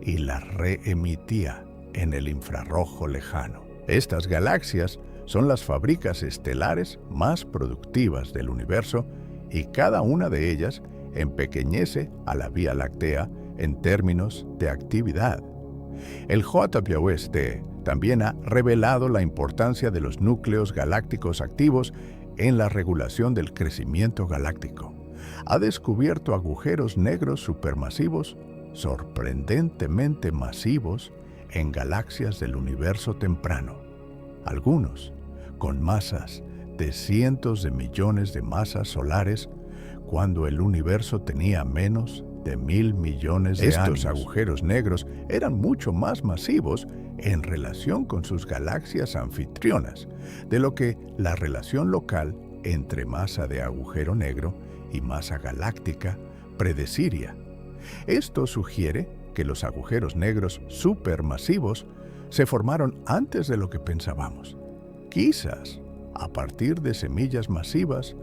y la reemitía en el infrarrojo lejano. Estas galaxias son las fábricas estelares más productivas del universo y cada una de ellas empequeñece a la Vía Láctea en términos de actividad. El JWST también ha revelado la importancia de los núcleos galácticos activos en la regulación del crecimiento galáctico. Ha descubierto agujeros negros supermasivos sorprendentemente masivos en galaxias del universo temprano, algunos con masas de cientos de millones de masas solares cuando el universo tenía menos de 1.000 millones de años. Estos agujeros negros eran mucho más masivos en relación con sus galaxias anfitrionas de lo que la relación local entre masa de agujero negro y masa galáctica predeciría. Esto sugiere que los agujeros negros supermasivos se formaron antes de lo que pensábamos, quizás a partir de semillas masivas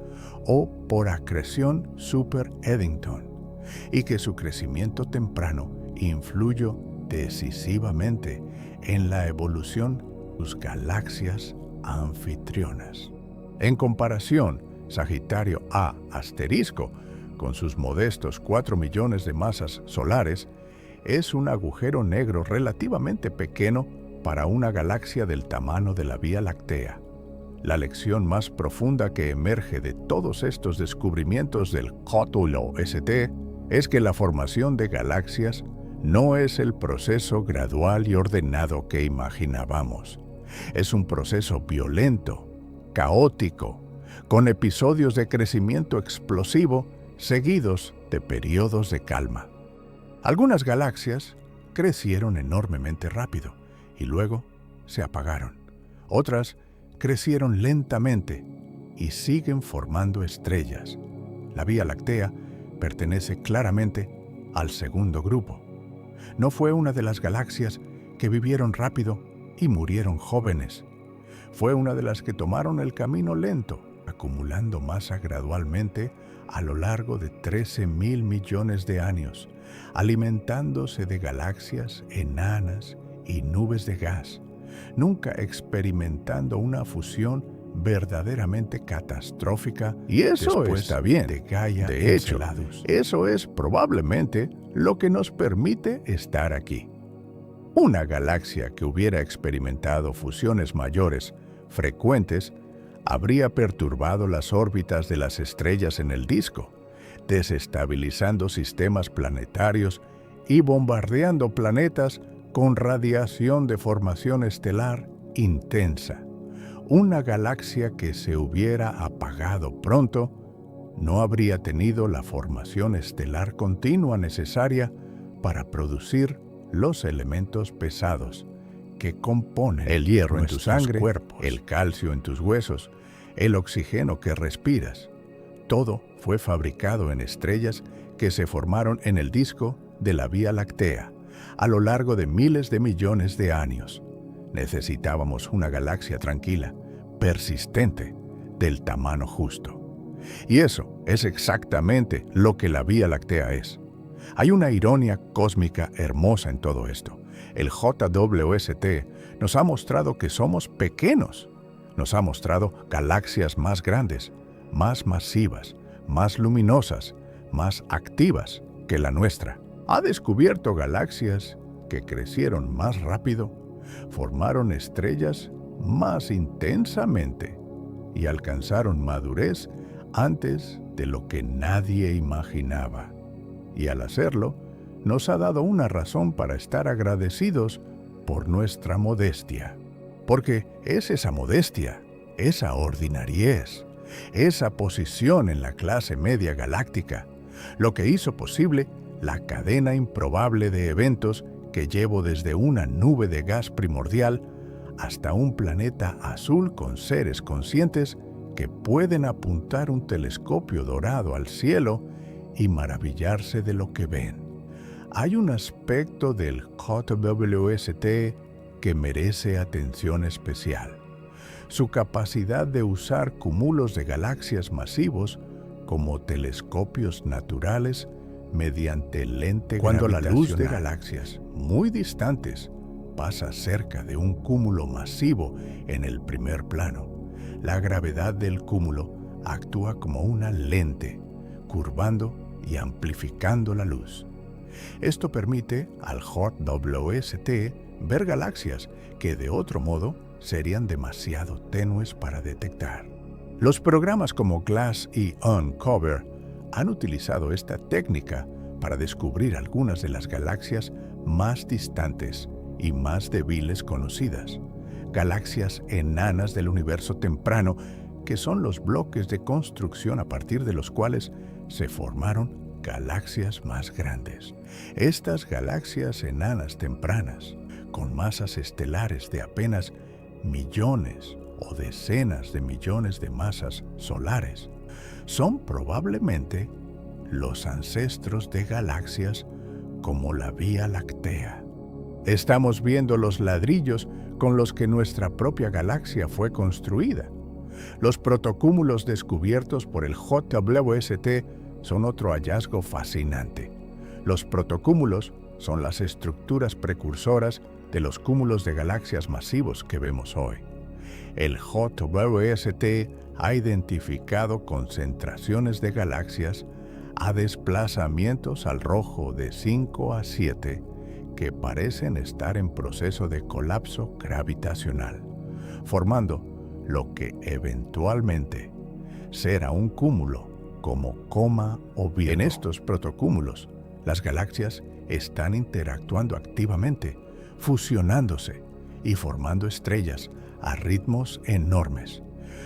o por acreción super Eddington, y que su crecimiento temprano influyó decisivamente en la evolución de sus galaxias anfitrionas. En comparación, Sagitario A *, con sus modestos 4 millones de masas solares, es un agujero negro relativamente pequeño para una galaxia del tamaño de la Vía Láctea. La lección más profunda que emerge de todos estos descubrimientos del JWST es que la formación de galaxias no es el proceso gradual y ordenado que imaginábamos. Es un proceso violento, caótico, con episodios de crecimiento explosivo seguidos de periodos de calma. Algunas galaxias crecieron enormemente rápido y luego se apagaron. Otras crecieron lentamente y siguen formando estrellas. La Vía Láctea pertenece claramente al segundo grupo. No fue una de las galaxias que vivieron rápido y murieron jóvenes. Fue una de las que tomaron el camino lento, acumulando masa gradualmente a lo largo de 13.000 millones de años, alimentándose de galaxias enanas y nubes de gas, nunca experimentando una fusión verdaderamente catastrófica. Y eso está bien. De Gaia, de hecho, eso es probablemente lo que nos permite estar aquí. Una galaxia que hubiera experimentado fusiones mayores, frecuentes, habría perturbado las órbitas de las estrellas en el disco, desestabilizando sistemas planetarios y bombardeando planetas con radiación de formación estelar intensa. Una galaxia que se hubiera apagado pronto no habría tenido la formación estelar continua necesaria para producir los elementos pesados que componen el hierro en tu sangre, el calcio en tus huesos, el oxígeno que respiras. Todo fue fabricado en estrellas que se formaron en el disco de la Vía Láctea a lo largo de miles de millones de años. Necesitábamos una galaxia tranquila, persistente, del tamaño justo. Y eso es exactamente lo que la Vía Láctea es. Hay una ironía cósmica hermosa en todo esto. El JWST nos ha mostrado que somos pequeños. Nos ha mostrado galaxias más grandes, más masivas, más luminosas, más activas que la nuestra. Ha descubierto galaxias que crecieron más rápido, formaron estrellas más intensamente y alcanzaron madurez antes de lo que nadie imaginaba. Y al hacerlo, nos ha dado una razón para estar agradecidos por nuestra modestia. Porque es esa modestia, esa ordinariez, esa posición en la clase media galáctica, lo que hizo posible la cadena improbable de eventos que llevo desde una nube de gas primordial hasta un planeta azul con seres conscientes que pueden apuntar un telescopio dorado al cielo y maravillarse de lo que ven. Hay un aspecto del JWST que merece atención especial: su capacidad de usar cúmulos de galaxias masivos como telescopios naturales mediante lente cuando la luz de galaxias muy distantes pasa cerca de un cúmulo masivo en el primer plano. La gravedad del cúmulo actúa como una lente, curvando y amplificando la luz. Esto permite al JWST ver galaxias que de otro modo serían demasiado tenues para detectar. Los programas como GLASS y UNCOVER han utilizado esta técnica para descubrir algunas de las galaxias más distantes y más débiles conocidas. Galaxias enanas del universo temprano, que son los bloques de construcción a partir de los cuales se formaron galaxias más grandes. Estas galaxias enanas tempranas, con masas estelares de apenas millones o decenas de millones de masas solares, son probablemente los ancestros de galaxias como la Vía Láctea. Estamos viendo los ladrillos con los que nuestra propia galaxia fue construida. Los protocúmulos descubiertos por el JWST son otro hallazgo fascinante. Los protocúmulos son las estructuras precursoras de los cúmulos de galaxias masivos que vemos hoy. El JWST ha identificado concentraciones de galaxias a desplazamientos al rojo de 5 a 7 que parecen estar en proceso de colapso gravitacional, formando lo que eventualmente será un cúmulo como Coma o Virgo. En estos protocúmulos, las galaxias están interactuando activamente, fusionándose y formando estrellas a ritmos enormes.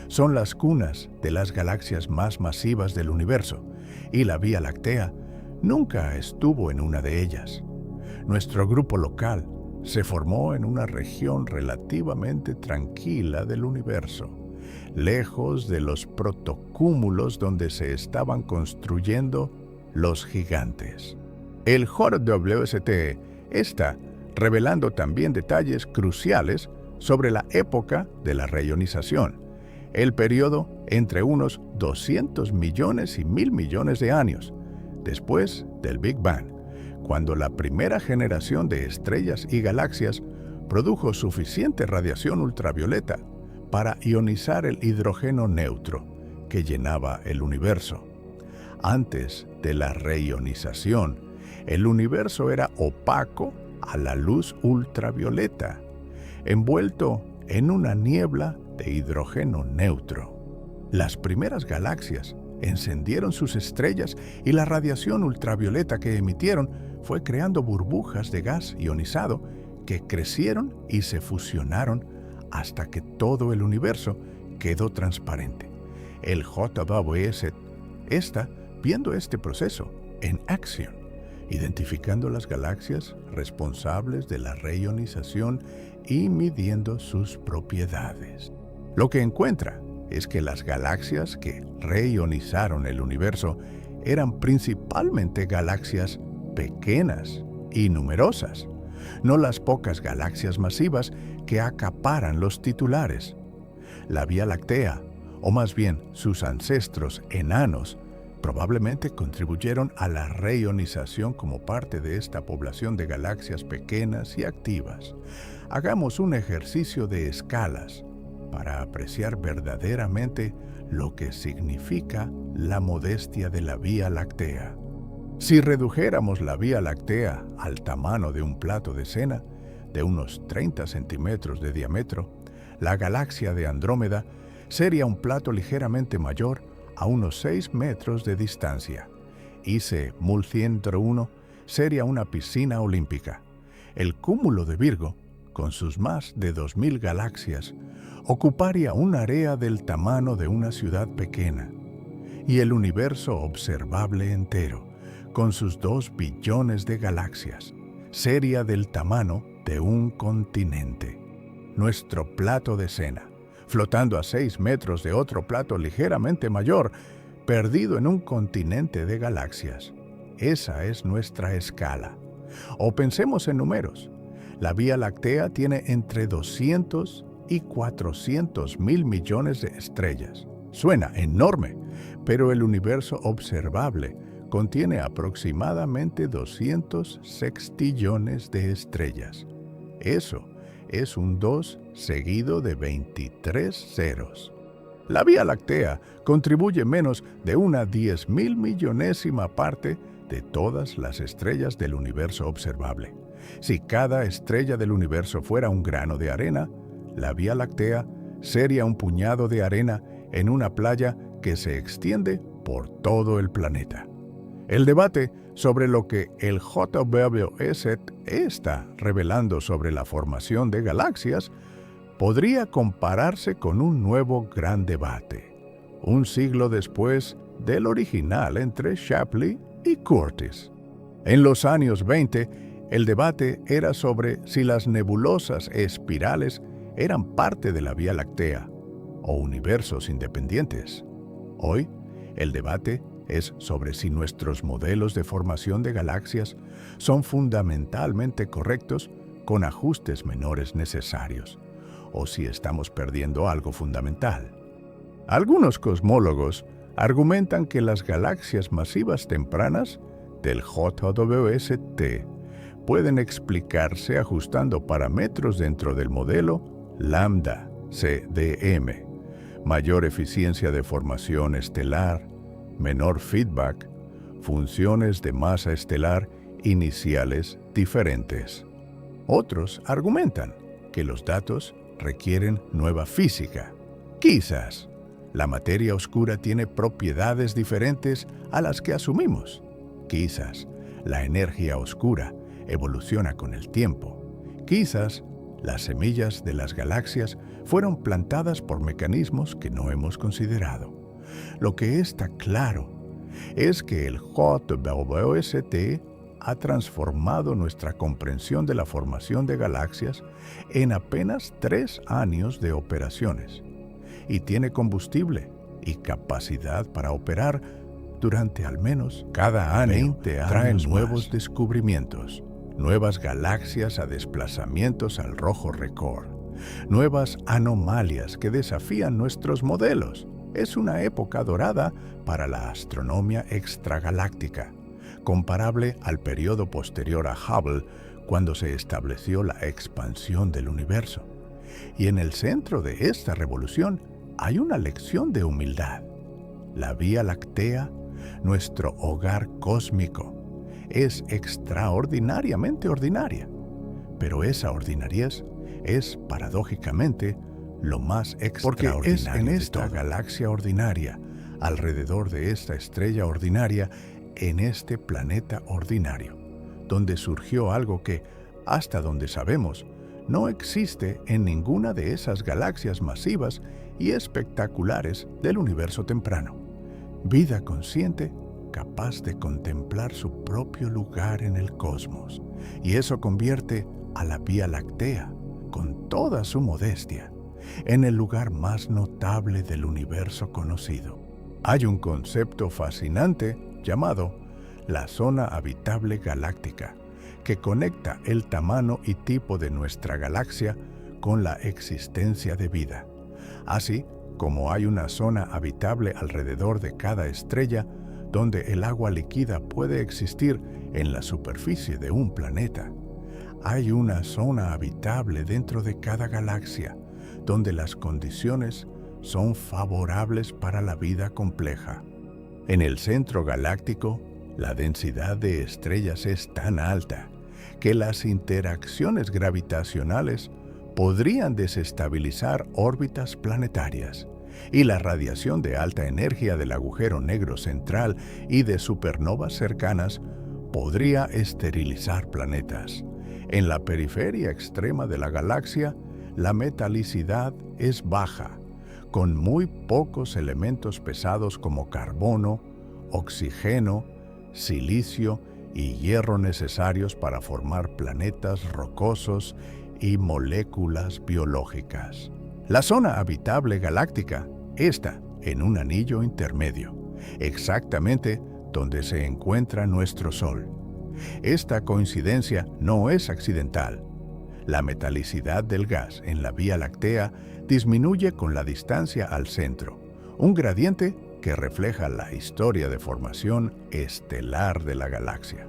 Son las cunas de las galaxias más masivas del universo, y la Vía Láctea nunca estuvo en una de ellas. Nuestro grupo local se formó en una región relativamente tranquila del universo, lejos de los protocúmulos donde se estaban construyendo los gigantes. El JWST está revelando también detalles cruciales sobre la época de la reionización, el periodo entre unos 200 millones y 1000 millones de años, después del Big Bang, cuando la primera generación de estrellas y galaxias produjo suficiente radiación ultravioleta para ionizar el hidrógeno neutro que llenaba el universo. Antes de la reionización, el universo era opaco a la luz ultravioleta, envuelto en una niebla de hidrógeno neutro. Las primeras galaxias encendieron sus estrellas y la radiación ultravioleta que emitieron fue creando burbujas de gas ionizado que crecieron y se fusionaron hasta que todo el universo quedó transparente. El JWST está viendo este proceso en acción, identificando las galaxias responsables de la reionización y midiendo sus propiedades. Lo que encuentra es que las galaxias que reionizaron el universo eran principalmente galaxias pequeñas y numerosas, no las pocas galaxias masivas que acaparan los titulares. La Vía Láctea, o más bien sus ancestros enanos, probablemente contribuyeron a la reionización como parte de esta población de galaxias pequeñas y activas. Hagamos un ejercicio de escalas para apreciar verdaderamente lo que significa la modestia de la Vía Láctea. Si redujéramos la Vía Láctea al tamaño de un plato de cena, de unos 30 centímetros de diámetro, la galaxia de Andrómeda sería un plato ligeramente mayor a unos 6 metros de distancia. IC 1101 sería una piscina olímpica. El cúmulo de Virgo, con sus más de 2000 galaxias, ocuparía un área del tamaño de una ciudad pequeña. Y el universo observable entero, con sus 2 billones de galaxias, sería del tamaño de un continente. Nuestro plato de cena, flotando a 6 metros de otro plato ligeramente mayor, perdido en un continente de galaxias. Esa es nuestra escala. O pensemos en números. La Vía Láctea tiene entre 200 y 400 mil millones de estrellas. Suena enorme, pero el universo observable contiene aproximadamente 200 sextillones de estrellas. Eso es un 2 seguido de 23 ceros. La Vía Láctea contribuye menos de una 10.000 millonésima parte de todas las estrellas del universo observable. Si cada estrella del universo fuera un grano de arena, la Vía Láctea sería un puñado de arena en una playa que se extiende por todo el planeta. El debate sobre lo que el JWST está revelando sobre la formación de galaxias podría compararse con un nuevo gran debate, un siglo después del original entre Shapley y Curtis. En los años 20, el debate era sobre si las nebulosas espirales eran parte de la Vía Láctea o universos independientes. Hoy, el debate es sobre si nuestros modelos de formación de galaxias son fundamentalmente correctos con ajustes menores necesarios, o si estamos perdiendo algo fundamental. Algunos cosmólogos argumentan que las galaxias masivas tempranas del JWST pueden explicarse ajustando parámetros dentro del modelo lambda CDM, mayor eficiencia de formación estelar, menor feedback, funciones de masa estelar iniciales diferentes. Otros argumentan que los datos requieren nueva física. Quizás la materia oscura tiene propiedades diferentes a las que asumimos. Quizás la energía oscura evoluciona con el tiempo. Quizás las semillas de las galaxias fueron plantadas por mecanismos que no hemos considerado. Lo que está claro es que el JWST ha transformado nuestra comprensión de la formación de galaxias en apenas 3 años de operaciones y tiene combustible y capacidad para operar durante al menos cada año. 20 años traen nuevos descubrimientos, nuevas galaxias a desplazamientos al rojo récord, nuevas anomalias que desafían nuestros modelos. Es una época dorada para la astronomía extragaláctica, comparable al periodo posterior a Hubble, cuando se estableció la expansión del universo. Y en el centro de esta revolución hay una lección de humildad. La Vía Láctea, nuestro hogar cósmico, es extraordinariamente ordinaria, pero esa ordinariez es paradójicamente lo más extraordinario. Porque es en esta galaxia ordinaria, alrededor de esta estrella ordinaria, en este planeta ordinario, donde surgió algo que, hasta donde sabemos, no existe en ninguna de esas galaxias masivas y espectaculares del universo temprano. Vida consciente capaz de contemplar su propio lugar en el cosmos, y eso convierte a la Vía Láctea, con toda su modestia, en el lugar más notable del universo conocido. Hay un concepto fascinante llamado la zona habitable galáctica, que conecta el tamaño y tipo de nuestra galaxia con la existencia de vida. Así como hay una zona habitable alrededor de cada estrella, donde el agua líquida puede existir en la superficie de un planeta, hay una zona habitable dentro de cada galaxia, donde las condiciones son favorables para la vida compleja. En el centro galáctico, la densidad de estrellas es tan alta que las interacciones gravitacionales podrían desestabilizar órbitas planetarias, y la radiación de alta energía del agujero negro central y de supernovas cercanas podría esterilizar planetas. En la periferia extrema de la galaxia, la metalicidad es baja, con muy pocos elementos pesados como carbono, oxígeno, silicio y hierro necesarios para formar planetas rocosos y moléculas biológicas. La zona habitable galáctica está en un anillo intermedio, exactamente donde se encuentra nuestro Sol. Esta coincidencia no es accidental. La metalicidad del gas en la Vía Láctea disminuye con la distancia al centro, un gradiente que refleja la historia de formación estelar de la galaxia.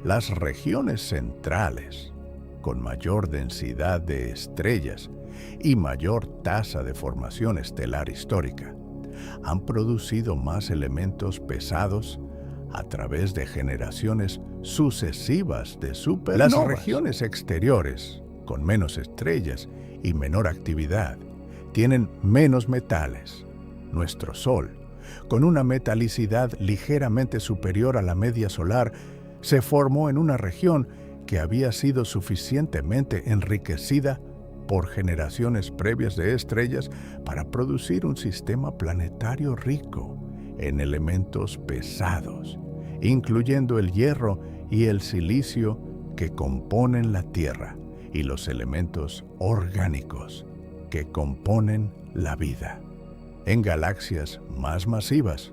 Las regiones centrales, con mayor densidad de estrellas y mayor tasa de formación estelar histórica, han producido más elementos pesados a través de generaciones sucesivas de supernovas. Las regiones exteriores, con menos estrellas y menor actividad, tienen menos metales. Nuestro Sol, con una metalicidad ligeramente superior a la media solar, se formó en una región que había sido suficientemente enriquecida por generaciones previas de estrellas para producir un sistema planetario rico en elementos pesados, incluyendo el hierro y el silicio que componen la Tierra y los elementos orgánicos que componen la vida. En galaxias más masivas,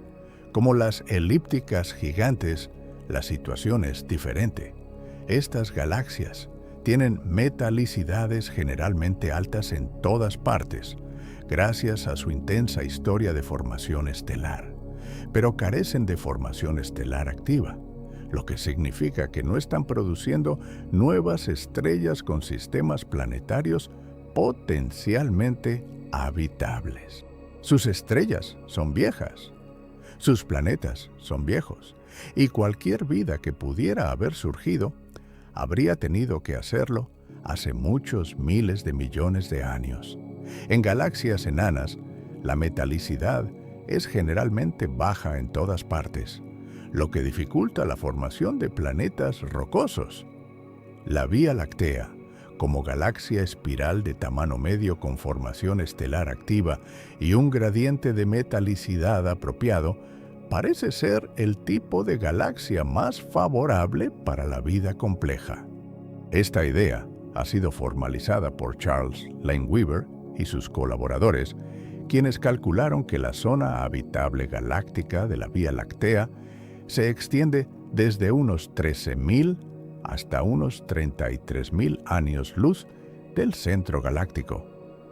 como las elípticas gigantes, la situación es diferente. Estas galaxias tienen metalicidades generalmente altas en todas partes, gracias a su intensa historia de formación estelar, pero carecen de formación estelar activa, lo que significa que no están produciendo nuevas estrellas con sistemas planetarios potencialmente habitables. Sus estrellas son viejas. Sus planetas son viejos, y cualquier vida que pudiera haber surgido habría tenido que hacerlo hace muchos miles de millones de años. En galaxias enanas, la metalicidad es generalmente baja en todas partes, lo que dificulta la formación de planetas rocosos. La Vía Láctea, como galaxia espiral de tamaño medio con formación estelar activa y un gradiente de metalicidad apropiado, parece ser el tipo de galaxia más favorable para la vida compleja. Esta idea ha sido formalizada por Charles Lane Weaver y sus colaboradores, quienes calcularon que la zona habitable galáctica de la Vía Láctea se extiende desde unos 13.000 hasta unos 33.000 años luz del centro galáctico,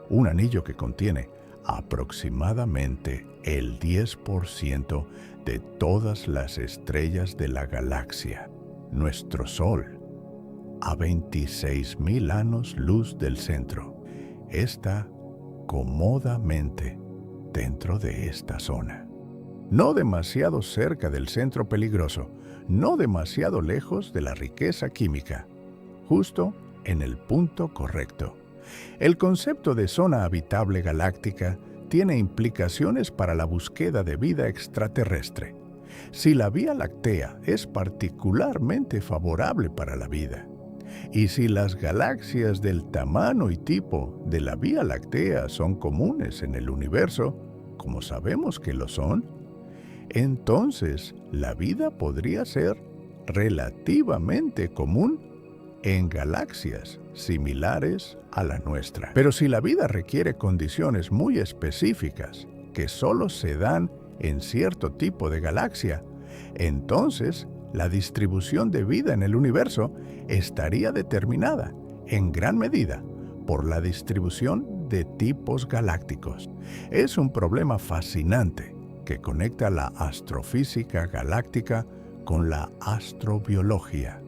un anillo que contiene aproximadamente el 10% de todas las estrellas de la galaxia, nuestro Sol, a 26.000 años luz del centro. Está cómodamente dentro de esta zona. No demasiado cerca del centro peligroso, no demasiado lejos de la riqueza química, justo en el punto correcto. El concepto de zona habitable galáctica tiene implicaciones para la búsqueda de vida extraterrestre. Si la Vía Láctea es particularmente favorable para la vida, y si las galaxias del tamaño y tipo de la Vía Láctea son comunes en el universo, como sabemos que lo son, entonces la vida podría ser relativamente común en galaxias similares a la nuestra. Pero si la vida requiere condiciones muy específicas que solo se dan en cierto tipo de galaxia, entonces la distribución de vida en el universo estaría determinada, en gran medida, por la distribución de tipos galácticos. Es un problema fascinante que conecta la astrofísica galáctica con la astrobiología.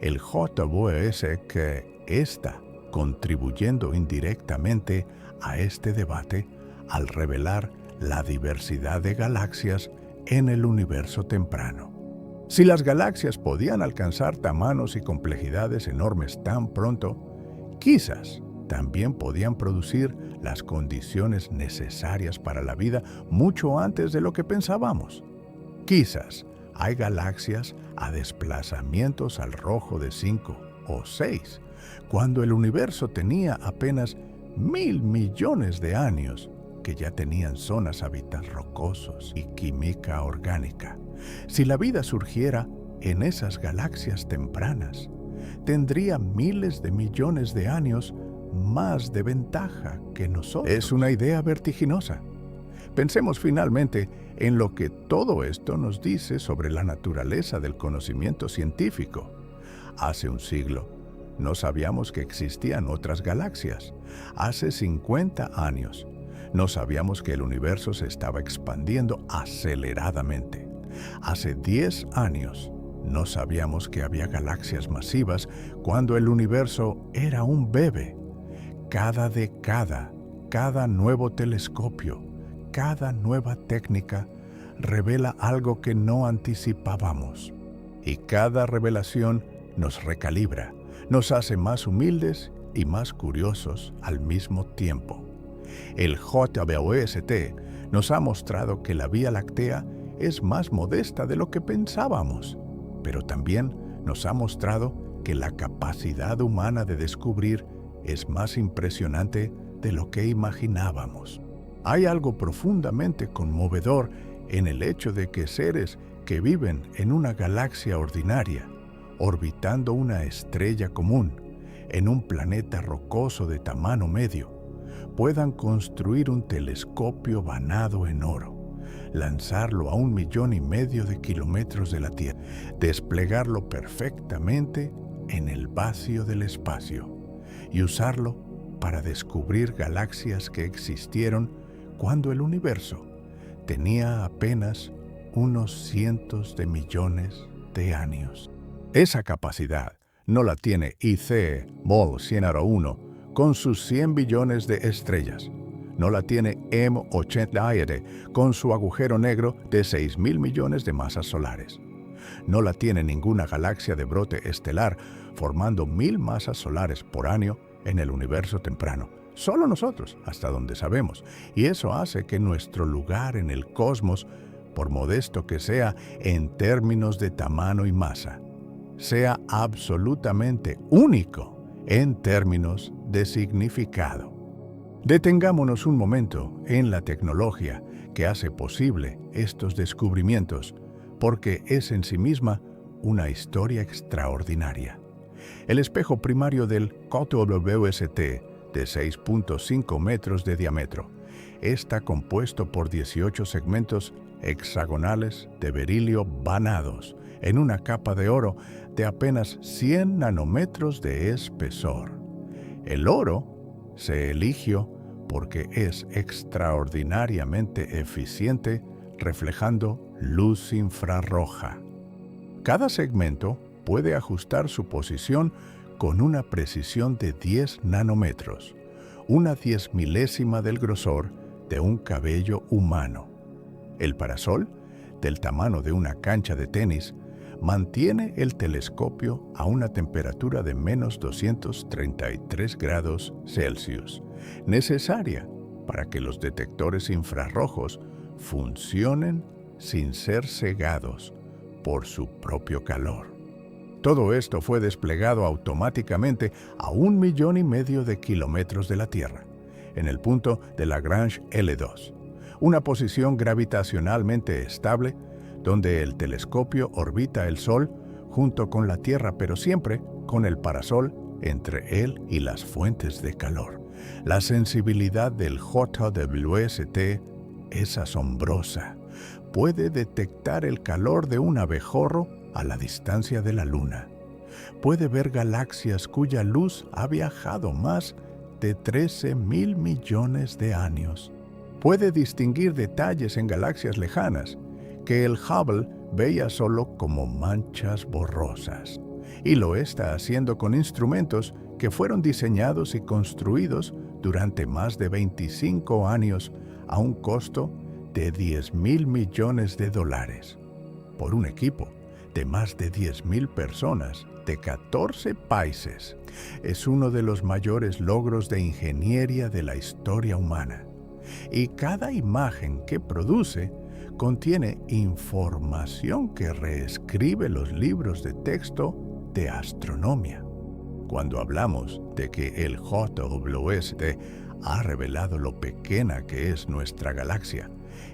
El JWS que está contribuyendo indirectamente a este debate al revelar la diversidad de galaxias en el universo temprano. Si las galaxias podían alcanzar tamaños y complejidades enormes tan pronto, quizás también podían producir las condiciones necesarias para la vida mucho antes de lo que pensábamos. Quizás hay galaxias a desplazamientos al rojo de 5 o 6, cuando el universo tenía apenas 1.000 millones de años, que ya tenían zonas hábitats rocosos y química orgánica. Si la vida surgiera en esas galaxias tempranas, tendría miles de millones de años más de ventaja que nosotros. Es una idea vertiginosa. Pensemos finalmente en lo que todo esto nos dice sobre la naturaleza del conocimiento científico. Hace un siglo, no sabíamos que existían otras galaxias. Hace 50 años, no sabíamos que el universo se estaba expandiendo aceleradamente. Hace 10 años, no sabíamos que había galaxias masivas cuando el universo era un bebé. Cada década, cada nuevo telescopio, cada nueva técnica revela algo que no anticipábamos. Y cada revelación nos recalibra, nos hace más humildes y más curiosos al mismo tiempo. El JWST nos ha mostrado que la Vía Láctea es más modesta de lo que pensábamos, pero también nos ha mostrado que la capacidad humana de descubrir es más impresionante de lo que imaginábamos. Hay algo profundamente conmovedor en el hecho de que seres que viven en una galaxia ordinaria, orbitando una estrella común, en un planeta rocoso de tamaño medio, puedan construir un telescopio banado en oro, lanzarlo a 1,5 millones de kilómetros de la Tierra, desplegarlo perfectamente en el vacío del espacio y usarlo para descubrir galaxias que existieron cuando el universo tenía apenas unos cientos de millones de años. Esa capacidad no la tiene IC Mol 101 con sus 100 billones de estrellas. No la tiene M80 con su agujero negro de 6.000 millones de masas solares. No la tiene ninguna galaxia de brote estelar formando 1.000 masas solares por año en el universo temprano. Solo nosotros, hasta donde sabemos. Y eso hace que nuestro lugar en el cosmos, por modesto que sea en términos de tamaño y masa, sea absolutamente único en términos de significado. Detengámonos un momento en la tecnología que hace posible estos descubrimientos, porque es en sí misma una historia extraordinaria. El espejo primario del JWST, de 6.5 metros de diámetro, está compuesto por 18 segmentos hexagonales de berilio vanados en una capa de oro de apenas 100 nanómetros de espesor. El oro se eligió porque es extraordinariamente eficiente reflejando luz infrarroja. Cada segmento puede ajustar su posición con una precisión de 10 nanómetros, una 10.000ª del grosor de un cabello humano. El parasol, del tamaño de una cancha de tenis, mantiene el telescopio a una temperatura de menos 233 grados Celsius, necesaria para que los detectores infrarrojos funcionen sin ser cegados por su propio calor. Todo esto fue desplegado automáticamente a 1,5 millones de kilómetros de la Tierra, en el punto de Lagrange L2, una posición gravitacionalmente estable donde el telescopio orbita el Sol junto con la Tierra, pero siempre con el parasol entre él y las fuentes de calor. La sensibilidad del JWST es asombrosa. Puede detectar el calor de un abejorro a la distancia de la Luna. Puede ver galaxias cuya luz ha viajado más de 13.000 millones de años. Puede distinguir detalles en galaxias lejanas que el Hubble veía solo como manchas borrosas. Y lo está haciendo con instrumentos que fueron diseñados y construidos durante más de 25 años a un costo de $10.000 millones, por un equipo de más de 10.000 personas de 14 países. Es uno de los mayores logros de ingeniería de la historia humana. Y cada imagen que produce contiene información que reescribe los libros de texto de astronomía. Cuando hablamos de que el JWST ha revelado lo pequeña que es nuestra galaxia,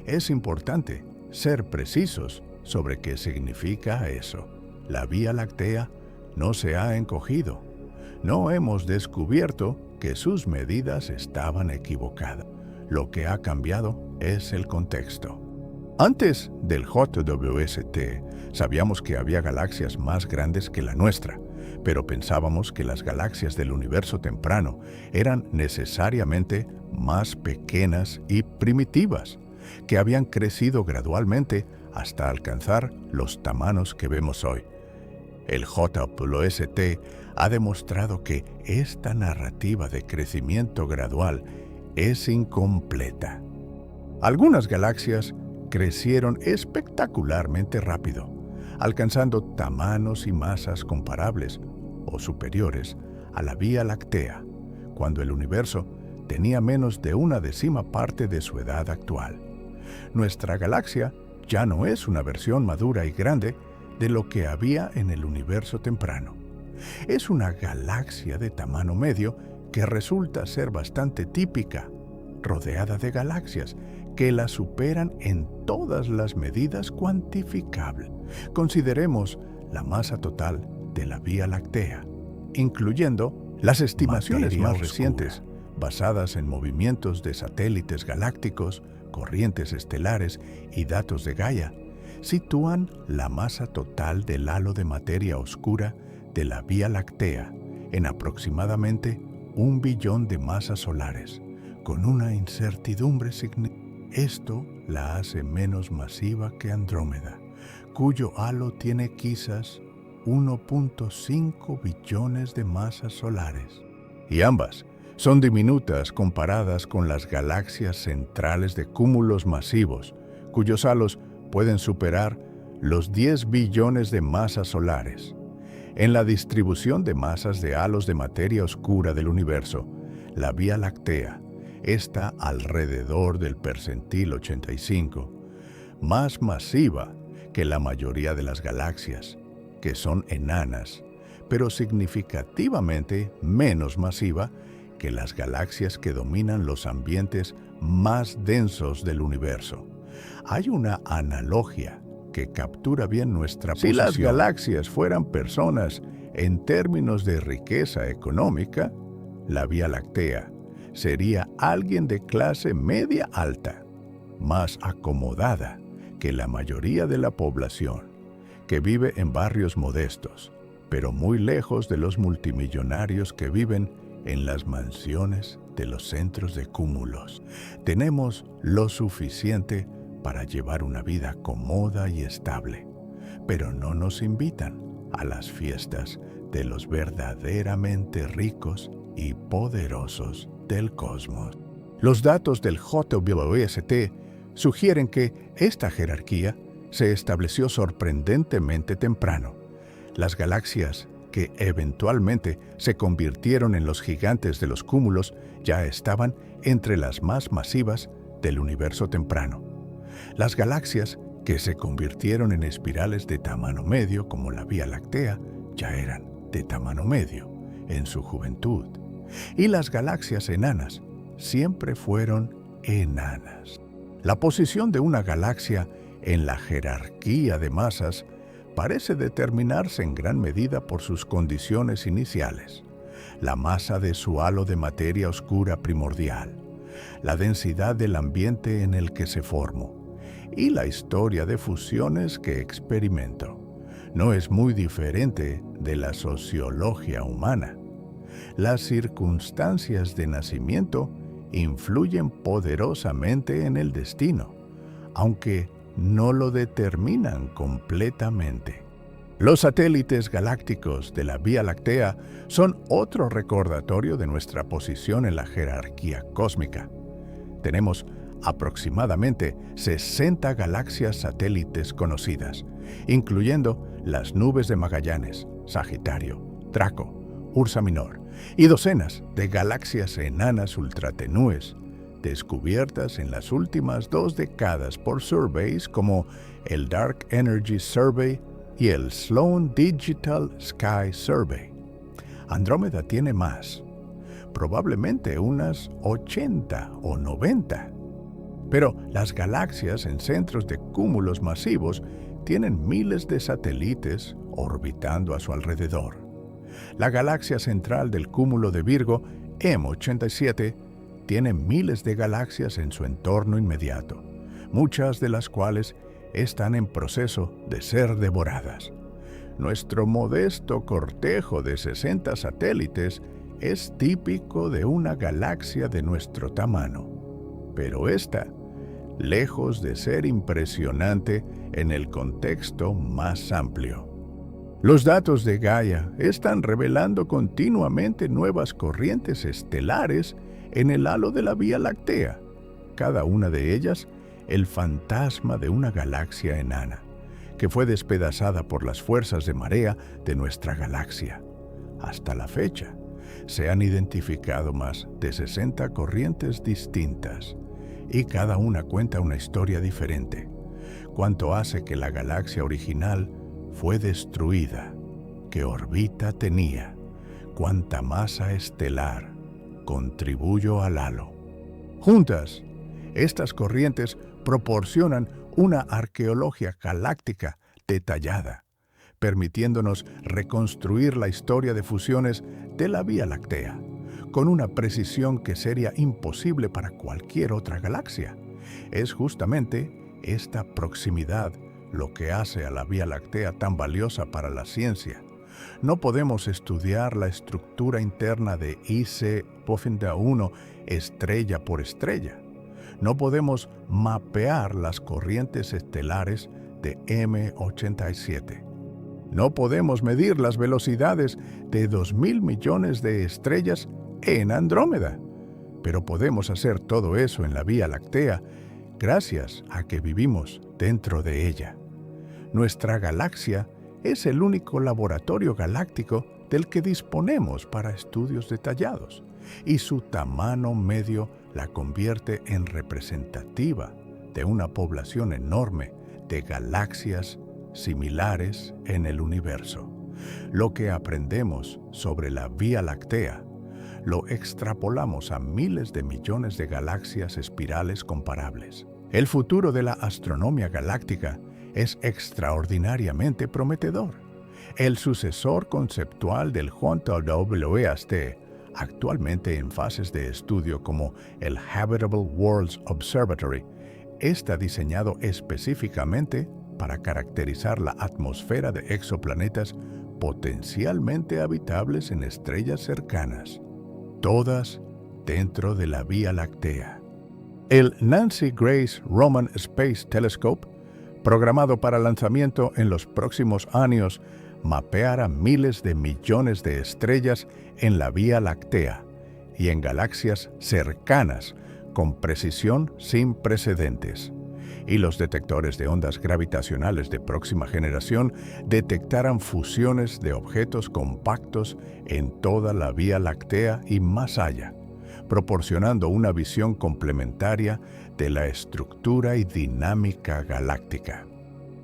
es importante ser precisos sobre qué significa eso. La Vía Láctea no se ha encogido. No hemos descubierto que sus medidas estaban equivocadas. Lo que ha cambiado es el contexto. Antes del JWST, sabíamos que había galaxias más grandes que la nuestra, pero pensábamos que las galaxias del universo temprano eran necesariamente más pequeñas y primitivas, que habían crecido gradualmente hasta alcanzar los tamaños que vemos hoy. El JWST ha demostrado que esta narrativa de crecimiento gradual es incompleta. Algunas galaxias crecieron espectacularmente rápido, alcanzando tamaños y masas comparables o superiores a la Vía Láctea, cuando el universo tenía menos de 1/10 parte de su edad actual. Nuestra galaxia ya no es una versión madura y grande de lo que había en el universo temprano. Es una galaxia de tamaño medio que resulta ser bastante típica, rodeada de galaxias que la superan en todas las medidas cuantificables. Consideremos la masa total de la Vía Láctea, incluyendo las estimaciones más recientes, basadas en movimientos de satélites galácticos, corrientes estelares y datos de Gaia, sitúan la masa total del halo de materia oscura de la Vía Láctea en aproximadamente 1 billón de masas solares, con una incertidumbre significativa. Esto la hace menos masiva que Andrómeda, cuyo halo tiene quizás 1.5 billones de masas solares. Y ambas Son diminutas comparadas con las galaxias centrales de cúmulos masivos, cuyos halos pueden superar los 10 billones de masas solares. En la distribución de masas de halos de materia oscura del universo, la Vía Láctea está alrededor del percentil 85, más masiva que la mayoría de las galaxias, que son enanas, pero significativamente menos masiva que las galaxias que dominan los ambientes más densos del universo. Hay una analogía que captura bien nuestra posición. Si las galaxias fueran personas en términos de riqueza económica, la Vía Láctea sería alguien de clase media alta, más acomodada que la mayoría de la población, que vive en barrios modestos, pero muy lejos de los multimillonarios que viven en las mansiones de los centros de cúmulos. Tenemos lo suficiente para llevar una vida cómoda y estable, pero no nos invitan a las fiestas de los verdaderamente ricos y poderosos del cosmos. Los datos del JWST sugieren que esta jerarquía se estableció sorprendentemente temprano. Las galaxias que eventualmente se convirtieron en los gigantes de los cúmulos ya estaban entre las más masivas del universo temprano. Las galaxias que se convirtieron en espirales de tamaño medio, como la Vía Láctea, ya eran de tamaño medio en su juventud. Y las galaxias enanas siempre fueron enanas. La posición de una galaxia en la jerarquía de masas parece determinarse en gran medida por sus condiciones iniciales: la masa de su halo de materia oscura primordial, la densidad del ambiente en el que se formó y la historia de fusiones que experimentó. No es muy diferente de la sociología humana. Las circunstancias de nacimiento influyen poderosamente en el destino, aunque no lo determinan completamente. Los satélites galácticos de la Vía Láctea son otro recordatorio de nuestra posición en la jerarquía cósmica. Tenemos aproximadamente 60 galaxias satélites conocidas, incluyendo las nubes de Magallanes, Sagitario, Draco, Ursa Minor, y docenas de galaxias enanas ultratenúes, descubiertas en las últimas 2 décadas por surveys como el Dark Energy Survey y el Sloan Digital Sky Survey. Andrómeda tiene más, probablemente unas 80 o 90. Pero las galaxias en centros de cúmulos masivos tienen miles de satélites orbitando a su alrededor. La galaxia central del cúmulo de Virgo, M87, tiene miles de galaxias en su entorno inmediato, muchas de las cuales están en proceso de ser devoradas. Nuestro modesto cortejo de 60 satélites es típico de una galaxia de nuestro tamaño, pero esta, lejos de ser impresionante en el contexto más amplio. Los datos de Gaia están revelando continuamente nuevas corrientes estelares en el halo de la Vía Láctea, cada una de ellas el fantasma de una galaxia enana, que fue despedazada por las fuerzas de marea de nuestra galaxia. Hasta la fecha, se han identificado más de 60 corrientes distintas, y cada una cuenta una historia diferente, cuanto hace que la galaxia original fue destruida, qué órbita tenía, cuánta masa estelar contribuyó al halo. Juntas, estas corrientes proporcionan una arqueología galáctica detallada, permitiéndonos reconstruir la historia de fusiones de la Vía Láctea, con una precisión que sería imposible para cualquier otra galaxia. Es justamente esta proximidad lo que hace a la Vía Láctea tan valiosa para la ciencia. No podemos estudiar la estructura interna de IC Pfäffner 1 estrella por estrella. No podemos mapear las corrientes estelares de M87. No podemos medir las velocidades de 2.000 millones de estrellas en Andrómeda. Pero podemos hacer todo eso en la Vía Láctea gracias a que vivimos dentro de ella. Nuestra galaxia es el único laboratorio galáctico del que disponemos para estudios detallados, y su tamaño medio la convierte en representativa de una población enorme de galaxias similares en el universo. Lo que aprendemos sobre la Vía Láctea lo extrapolamos a miles de millones de galaxias espirales comparables. El futuro de la astronomía galáctica es extraordinariamente prometedor. El sucesor conceptual del Hunter WAST, actualmente en fases de estudio como el Habitable Worlds Observatory, está diseñado específicamente para caracterizar la atmósfera de exoplanetas potencialmente habitables en estrellas cercanas, todas dentro de la Vía Láctea. El Nancy Grace Roman Space Telescope, programado para lanzamiento en los próximos años, mapeará miles de millones de estrellas en la Vía Láctea y en galaxias cercanas con precisión sin precedentes. Y los detectores de ondas gravitacionales de próxima generación detectarán fusiones de objetos compactos en toda la Vía Láctea y más allá, proporcionando una visión complementaria de la estructura y dinámica galáctica.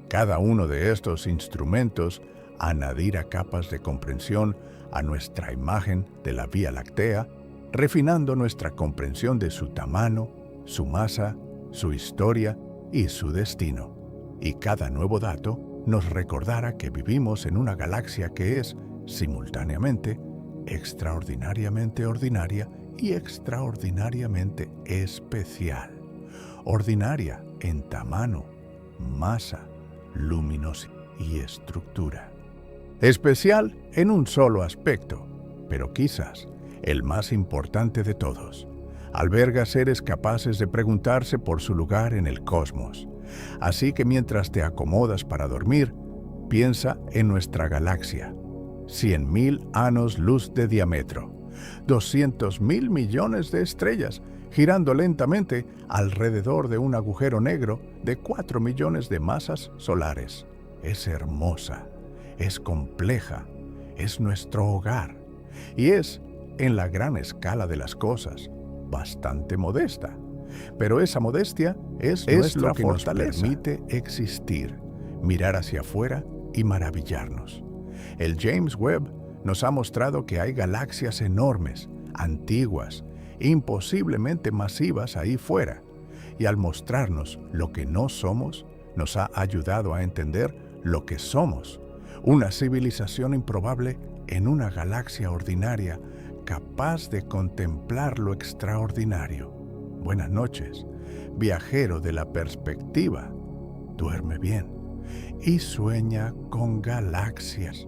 Cada uno de estos instrumentos añadirá capas de comprensión a nuestra imagen de la Vía Láctea, refinando nuestra comprensión de su tamaño, su masa, su historia y su destino. Y cada nuevo dato nos recordará que vivimos en una galaxia que es, simultáneamente, extraordinariamente ordinaria y extraordinariamente especial. Ordinaria en tamaño, masa, luminosidad y estructura. Especial en un solo aspecto, pero quizás el más importante de todos. Alberga seres capaces de preguntarse por su lugar en el cosmos. Así que mientras te acomodas para dormir, piensa en nuestra galaxia. 100.000 años luz de diámetro, 200.000 millones de estrellas girando lentamente alrededor de un agujero negro de 4 millones de masas solares. Es hermosa, es compleja, es nuestro hogar y es, en la gran escala de las cosas, bastante modesta. Pero esa modestia es nuestra que fortaleza. Nos permite existir, mirar hacia afuera y maravillarnos. El James Webb nos ha mostrado que hay galaxias enormes, antiguas, imposiblemente masivas ahí fuera, y al mostrarnos lo que no somos, nos ha ayudado a entender lo que somos, una civilización improbable en una galaxia ordinaria capaz de contemplar lo extraordinario. Buenas noches, viajero de la perspectiva. Duerme bien y sueña con galaxias.